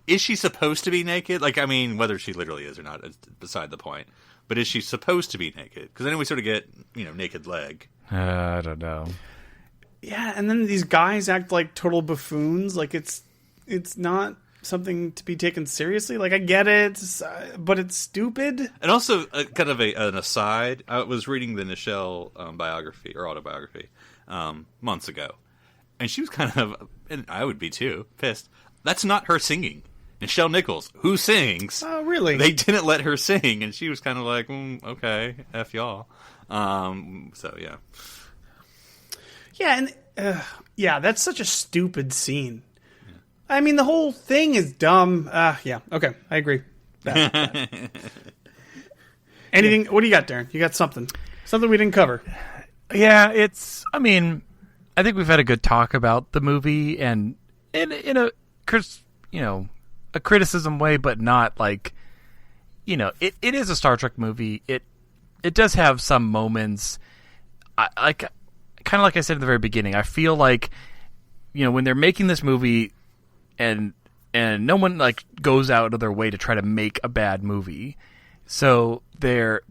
is she supposed to be naked? Like, I mean, whether she literally is or not is beside the point. But is she supposed to be naked? Because then we sort of get, naked leg. I don't know. Yeah, and then these guys act like total buffoons. Like, it's not something to be taken seriously. Like, I get it, but it's stupid. And also, kind of an aside, I was reading the Nichelle biography, or autobiography, months ago. And she was kind of, and I would be too, pissed. That's not her singing. Nichelle Nichols, who sings. Oh, really? They didn't let her sing, and she was kind of like, okay, F y'all. So, yeah. Yeah, and that's such a stupid scene. Yeah. I mean, the whole thing is dumb. Yeah, okay, I agree. Bad. Anything? What do you got, Darren? You got something? Something we didn't cover? Yeah, I mean, I think we've had a good talk about the movie, and in a criticism way, but not like, it is a Star Trek movie. It does have some moments. kind of like I said at the very beginning, I feel like, when they're making this movie and no one like goes out of their way to try to make a bad movie. So they're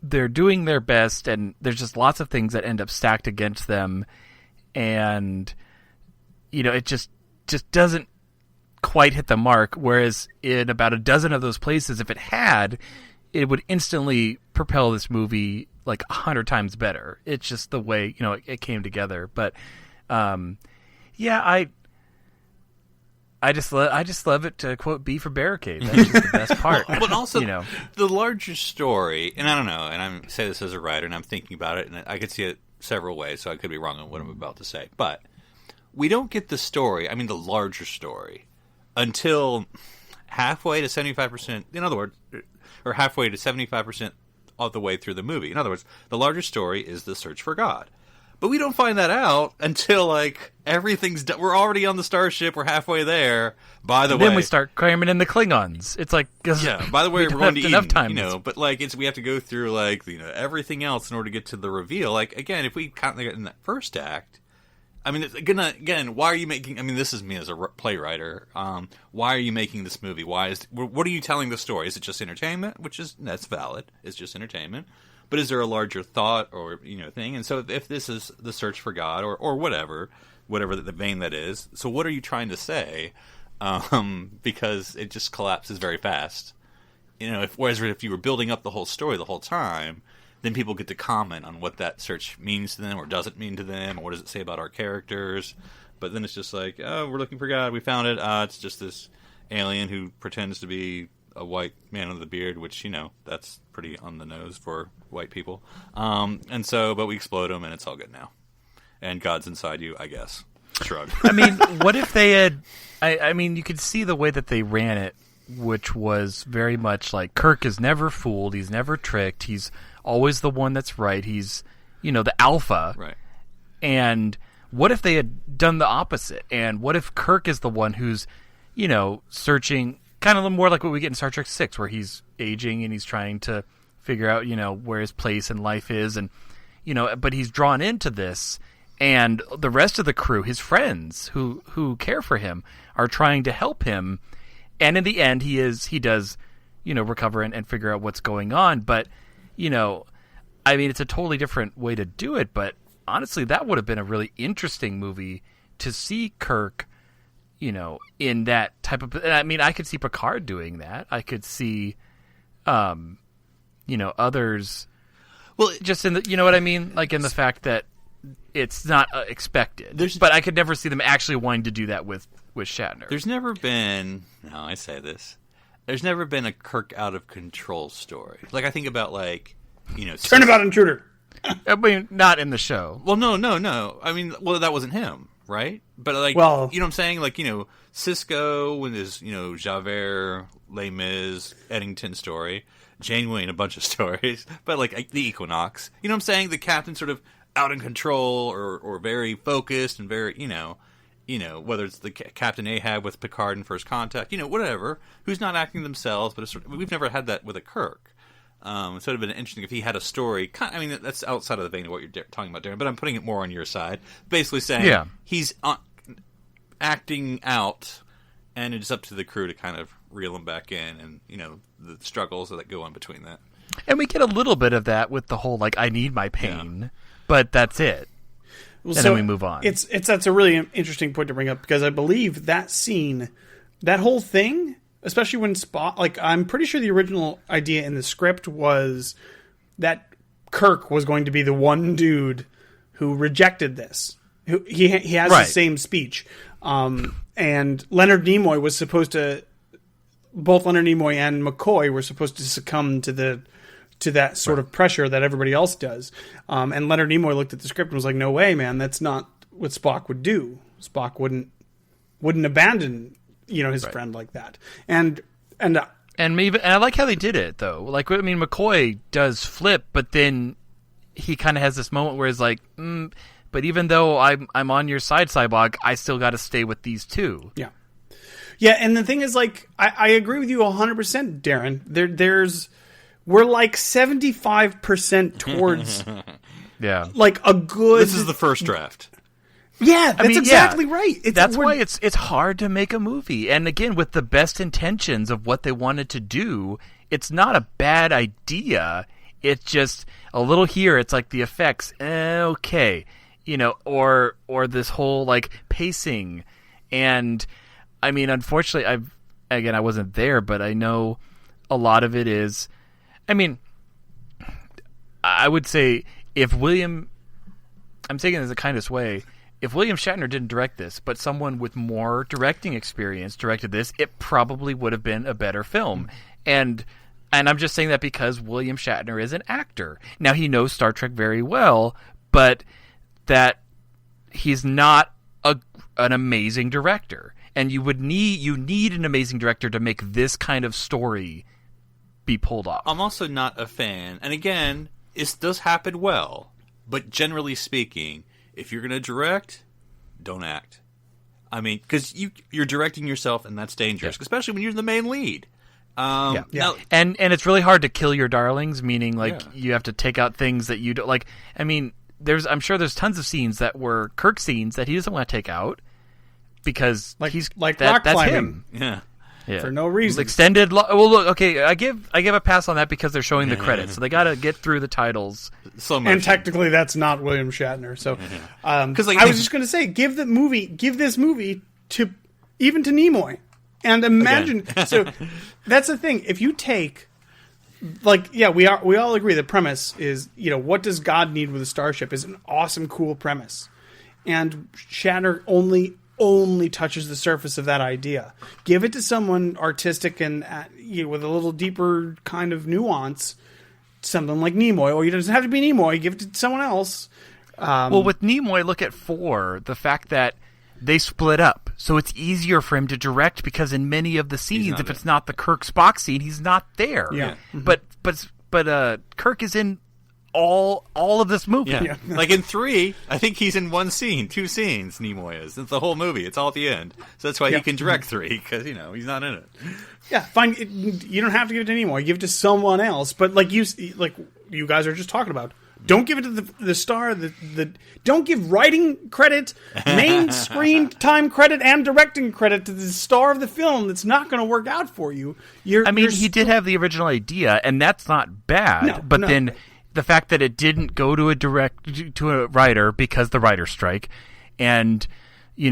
doing their best, and there's just lots of things that end up stacked against them, and it just doesn't quite hit the mark. Whereas in about a dozen of those places, if it had, it would instantly propel this movie like 100 times better. It's just the way it came together. But yeah, I just love it to quote B for barricade. That's just the best part. But also, the larger story, and I don't know, and I say this as a writer, and I'm thinking about it, and I could see it several ways, so I could be wrong on what I'm about to say. But we don't get the story, the larger story, until halfway to 75%, in other words, or halfway to 75% of the way through the movie. In other words, the larger story is the search for God. But we don't find that out until, like, everything's done. We're already on the starship. We're halfway there. By the way, then we start cramming in the Klingons. It's like, yeah. By the way, we're going to enough Eden, time. But like, we have to go through like, everything else in order to get to the reveal. Like, again, if we count in that first act, again, why are you making? This is me as a playwright. Why are you making this movie? What are you telling the story? Is it just entertainment? That's valid. It's just entertainment. But is there a larger thought or thing? And so if this is the search for God or whatever the vein that is, so what are you trying to say? Because it just collapses very fast. Whereas if you were building up the whole story the whole time, then people get to comment on what that search means to them or doesn't mean to them, or what does it say about our characters. But then it's just like, oh, we're looking for God, we found it. It's just this alien who pretends to be a white man with a beard, which, that's pretty on the nose for white people. But we explode him, and it's all good now. And God's inside you, I guess. Shrug. What if they had... you could see the way that they ran it, which was very much like Kirk is never fooled, he's never tricked, he's always the one that's right, he's, the alpha. Right. And what if they had done the opposite? And what if Kirk is the one who's, searching... kind of more like what we get in Star Trek 6, where he's aging and he's trying to figure out, where his place in life is, and but he's drawn into this, and the rest of the crew, his friends who care for him, are trying to help him, and in the end, he does, recover and figure out what's going on. But it's a totally different way to do it. But honestly, that would have been a really interesting movie to see Kirk. In that type of... I could see Picard doing that. I could see, others... Well, just in the... You know what I mean? Like, in the fact that it's not expected. But I could never see them actually wanting to do that with Shatner. There's never been... No, I say this. There's never been a Kirk out of control story. Like, I think about, like, Turnabout Intruder! Not in the show. Well, no. That wasn't him. Right? But, like, you know what I'm saying? Like, Sisko with his, Javert, Les Mis, Eddington story, Janeway in a bunch of stories, but, like, the Equinox. You know what I'm saying? The captain's sort of out in control or very focused and very, whether it's the Captain Ahab with Picard in First Contact, whatever, who's not acting themselves, but we've never had that with a Kirk. So it would have been interesting if he had a story. That's outside of the vein of what you're talking about, Darren, but I'm putting it more on your side. Basically saying he's acting out, and it's up to the crew to kind of reel him back in, and, the struggles that go on between that. And we get a little bit of that with the whole, like, I need my pain, but that's it. And then we move on. That's a really interesting point to bring up, because I believe that scene, that whole thing... Especially when Spock, like, I'm pretty sure the original idea in the script was that Kirk was going to be the one dude who rejected this. He has the same speech. And Leonard Nimoy was supposed to, both Leonard Nimoy and McCoy were supposed to succumb to that sort of pressure that everybody else does. And Leonard Nimoy looked at the script and was like, no way, man, that's not what Spock would do. Spock wouldn't abandon his friend like that. And I like how they did it, though. Like, McCoy does flip, but then he kind of has this moment where he's like, but even though I'm on your side, Cyborg, I still got to stay with these two. Yeah. Yeah, and the thing is, like, I agree with you 100%, Darren. We're like 75% towards Yeah. like a good. This is the first draft. Yeah, that's exactly right. That's why it's hard to make a movie. And again, with the best intentions of what they wanted to do, it's not a bad idea. It's just a little here. It's like the effects, okay, or this whole like pacing. And I mean, unfortunately, I wasn't there, but I know a lot of it is. I mean, I would say if I'm taking this in the kindest way. If William Shatner didn't direct this, but someone with more directing experience directed this, it probably would have been a better film. And I'm just saying that because William Shatner is an actor. Now, he knows Star Trek very well, but that he's not an amazing director. And you need an amazing director to make this kind of story be pulled off. I'm also not a fan. And again, it does happen well. But generally speaking, if you're going to direct, don't act. I mean, because you're directing yourself, and that's dangerous, especially when you're the main lead. Now, and it's really hard to kill your darlings, meaning like you have to take out things that you don't like. I mean, I'm sure there's tons of scenes that were Kirk scenes that he doesn't want to take out because he's like rock climbing. That's him. Yeah. For no reason. Extended. Well, look. Okay, I give a pass on that because they're showing the credits, so they got to get through the titles. So much. And technically, that's not William Shatner. So, because I was just going to say, give this movie to Nimoy, and imagine. So that's the thing. If you take, we all agree the premise is, what does God need with a starship is an awesome, cool premise, and Shatner only touches the surface of that idea. Give it to someone artistic and with a little deeper kind of nuance, something like Nimoy, or it doesn't have to be Nimoy. Give it to someone else. Well, with Nimoy, look at 4. The fact that they split up, so it's easier for him to direct because in many of the scenes, if it's not the Kirk Spock scene, he's not there. Yeah, but Kirk is in all of this movie. Yeah. Like in 3, I think he's in 1 scene, 2 scenes. Nimoy is. It's the whole movie. It's all at the end. So that's why he can direct 3 because he's not in it. Yeah, fine. You don't have to give it to Nimoy. Give it to someone else. But like you guys are just talking about, don't give it to the star. Don't give writing credit, main screen time credit, and directing credit to the star of the film. That's not going to work out for you. He did have the original idea, and that's not bad. Then the fact that it didn't go to a writer because the writer's strike, and you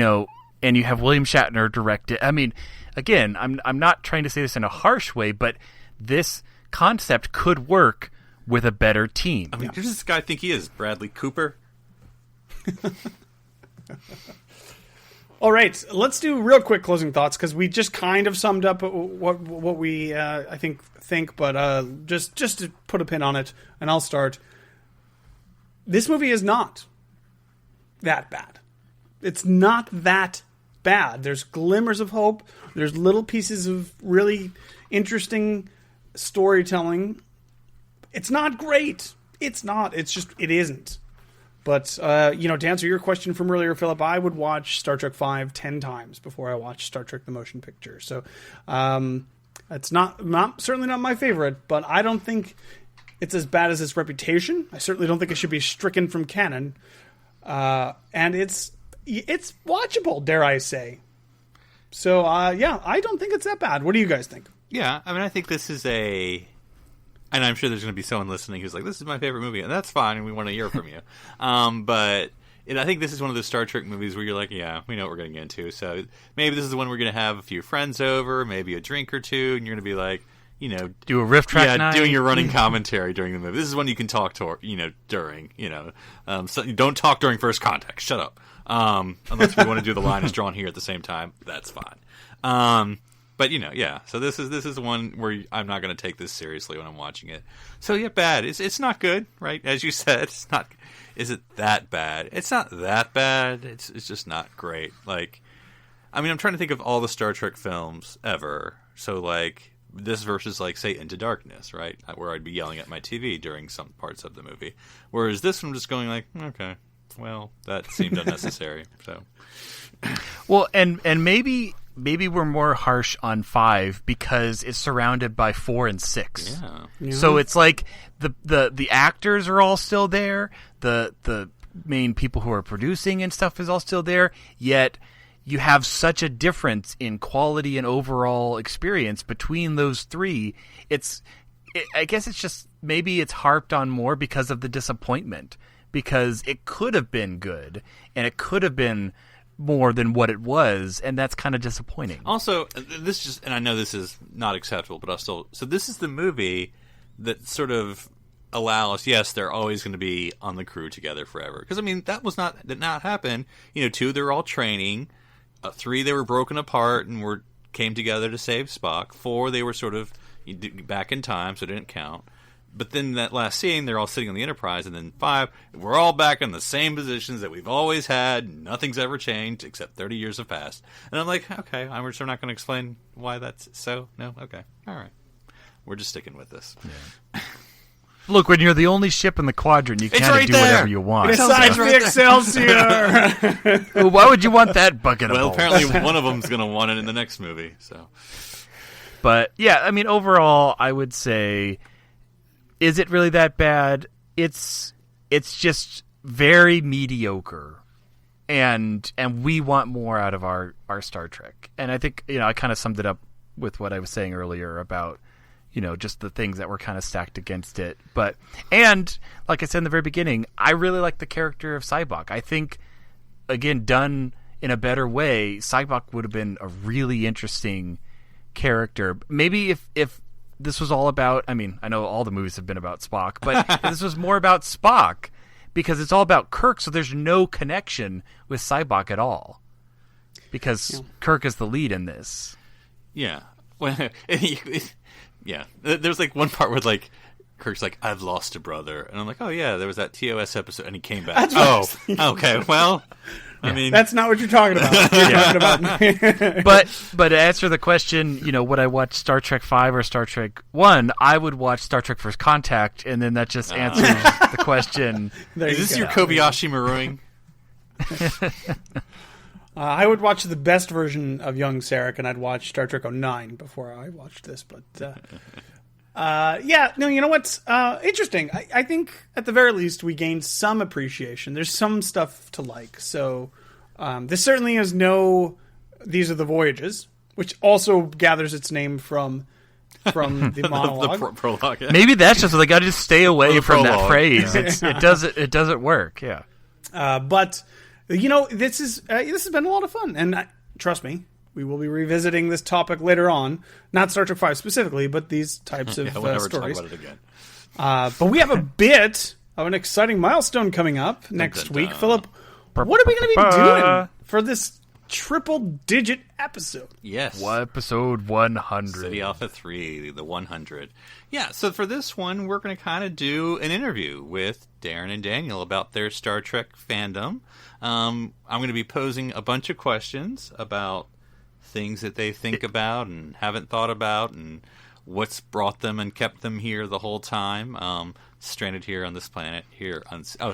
have William Shatner direct it. I mean, again, I'm not trying to say this in a harsh way, but this concept could work with a better team. I mean, who does this guy think he is? Bradley Cooper? All right, let's do real quick closing thoughts because we just kind of summed up what we I think. But just to put a pin on it, and I'll start. This movie is not that bad. It's not that bad. There's glimmers of hope. There's little pieces of really interesting storytelling. It's not great. It's not. It's just, it isn't. But, to answer your question from earlier, Philip, I would watch Star Trek V 10 times before I watch Star Trek the Motion Picture. So, it's certainly not my favorite, but I don't think it's as bad as its reputation. I certainly don't think it should be stricken from canon. And it's watchable, dare I say. So, I don't think it's that bad. What do you guys think? Yeah, I mean, I think this is and I'm sure there's going to be someone listening who's like, this is my favorite movie, and that's fine, and we want to hear from you. But I think this is one of those Star Trek movies where you're like, yeah, we know what we're getting into. So maybe this is the one we're going to have a few friends over, maybe a drink or two, and you're going to be like, do a riff track night. Doing your running commentary during the movie. This is one you can talk to, during, so don't talk during first contact. Shut up. Unless we want to do the line is drawn here at the same time. That's fine. But so this is one where I'm not going to take this seriously when I'm watching it. So yeah, bad. It's not good, right? As you said, it's not. Is it that bad? It's not that bad. It's just not great. Like, I mean, I'm trying to think of all the Star Trek films ever. So like this versus like say Into Darkness, right? Where I'd be yelling at my TV during some parts of the movie. Whereas this one, I'm just going like, okay, well, that seemed unnecessary. So. Well, and maybe maybe we're more harsh on 5 because it's surrounded by 4 and 6. Yeah. So it's like the actors are all still there. The main people who are producing and stuff is all still there. Yet you have such a difference in quality and overall experience between those 3. I guess it's just maybe it's harped on more because of the disappointment. Because it could have been good, and it could have been more than what it was, and that's kind of disappointing. Also, and I know this is not acceptable, but so this is the movie that sort of allows, yes, they're always going to be on the crew together forever. Because, I mean, did not happen. 2, they're all training. 3, they were broken apart and came together to save Spock. 4, they were sort of back in time, so it didn't count. But then that last scene, they're all sitting on the Enterprise, and then 5, we're all back in the same positions that we've always had. Nothing's ever changed, except 30 years have passed. And I'm like, okay, we're not going to explain why that's so? No? Okay. All right. We're just sticking with this. Yeah. Look, when you're the only ship in the quadrant, you kind of right do there. whatever you want. Besides the Excelsior! Well, why would you want that bucket of balls? Apparently one of them's going to want it in the next movie. So, But, yeah, I mean, overall, I would say... Is it really that bad? It's just very mediocre, and we want more out of our Star Trek. And I think I kind of summed it up with what I was saying earlier about just the things that were kind of stacked against it. And like I said in the very beginning, I really like the character of Sybok. I think again done in a better way, Sybok would have been a really interesting character. Maybe if this was all about, I mean, I know all the movies have been about Spock, but if this was more about Spock, because it's all about Kirk, so there's no connection with Sybok at all. Because Kirk is the lead in this. Yeah. Well, yeah. There's like one part where like Kirk's like, I've lost a brother. And I'm like, oh yeah, there was that TOS episode, and he came back. Okay, well... I mean, that's not what you're talking about. You're talking about. but to answer the question, would I watch Star Trek 5 or Star Trek 1? I would watch Star Trek First Contact, and then that just answers the question. Is this your Kobayashi Maruing? I would watch the best version of young Sarek, and I'd watch Star Trek 09 before I watched this. But you know what's interesting? I think at the very least we gained some appreciation. There's some stuff to like. So this certainly is These Are the Voyages, which also gathers its name from the monologue. the prologue. Yeah. Maybe that's just like I just stay away from that phrase. It doesn't work. Yeah. But this has been a lot of fun, and trust me. We will be revisiting this topic later on. Not Star Trek 5 specifically, but these types of stories. Talk about it again. But we have a bit of an exciting milestone coming up next week. Philip, what are we going to be doing for this triple-digit episode? Yes. Episode 100. Ceti Alpha 3, the 100. Yeah, so for this one, we're going to kind of do an interview with Darren and Daniel about their Star Trek fandom. I'm going to be posing a bunch of questions about things that they think about and haven't thought about, and what's brought them and kept them here the whole time, stranded here on this planet.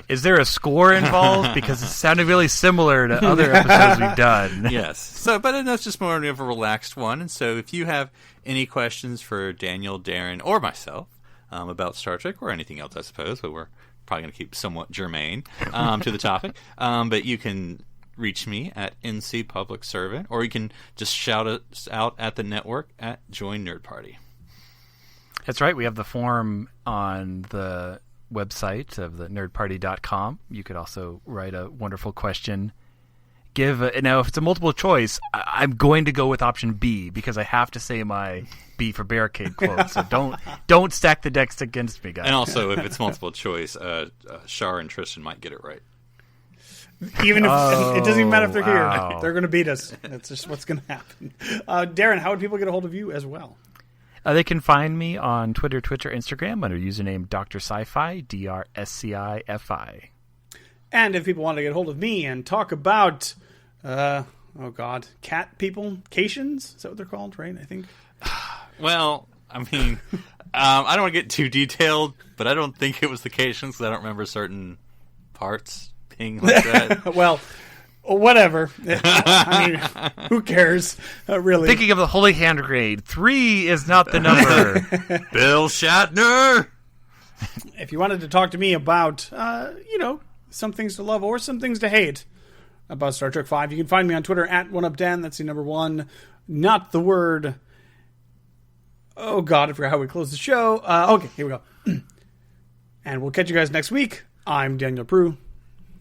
Is there a score involved? Because it sounded really similar to other episodes we've done. Yes. So, but that's just more of a relaxed one. And so, if you have any questions for Daniel, Darren, or myself about Star Trek or anything else, I suppose, but we're probably going to keep somewhat germane to the topic. But you can reach me at NC Public Servant, or you can just shout us out at the network at Join Nerd Party. That's right. We have the form on the website of the nerdparty.com. You could also write a wonderful question. Now, if it's a multiple choice, I'm going to go with option B because I have to say my B for barricade quote. So don't stack the decks against me, guys. And also, if it's multiple choice, Shar and Tristan might get it right. Even if it doesn't even matter if they're here, they're going to beat us. That's just what's going to happen. Darren, how would people get a hold of you as well? They can find me on Twitter, Instagram under username Dr. Sci-Fi, DRSCIFI. And if people want to get a hold of me and talk about, cat people, Cations? Is that what they're called, right? I think. Well, I mean, I don't want to get too detailed, but I don't think it was the Cations because I don't remember certain parts being like that. Well, Whatever. I mean, who cares? Really. Thinking of the holy hand grenade, 3 is not the number. Bill Shatner. If you wanted to talk to me about, some things to love or some things to hate about Star Trek V, you can find me on Twitter at @OneUpDan. That's the number 1, not the word. Oh, God, I forgot how we close the show. Okay, here we go. And we'll catch you guys next week. I'm Daniel Prue.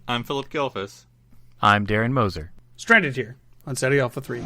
I'm Philip Gilfus. I'm Darren Moser. Stranded here on Ceti Alpha 3.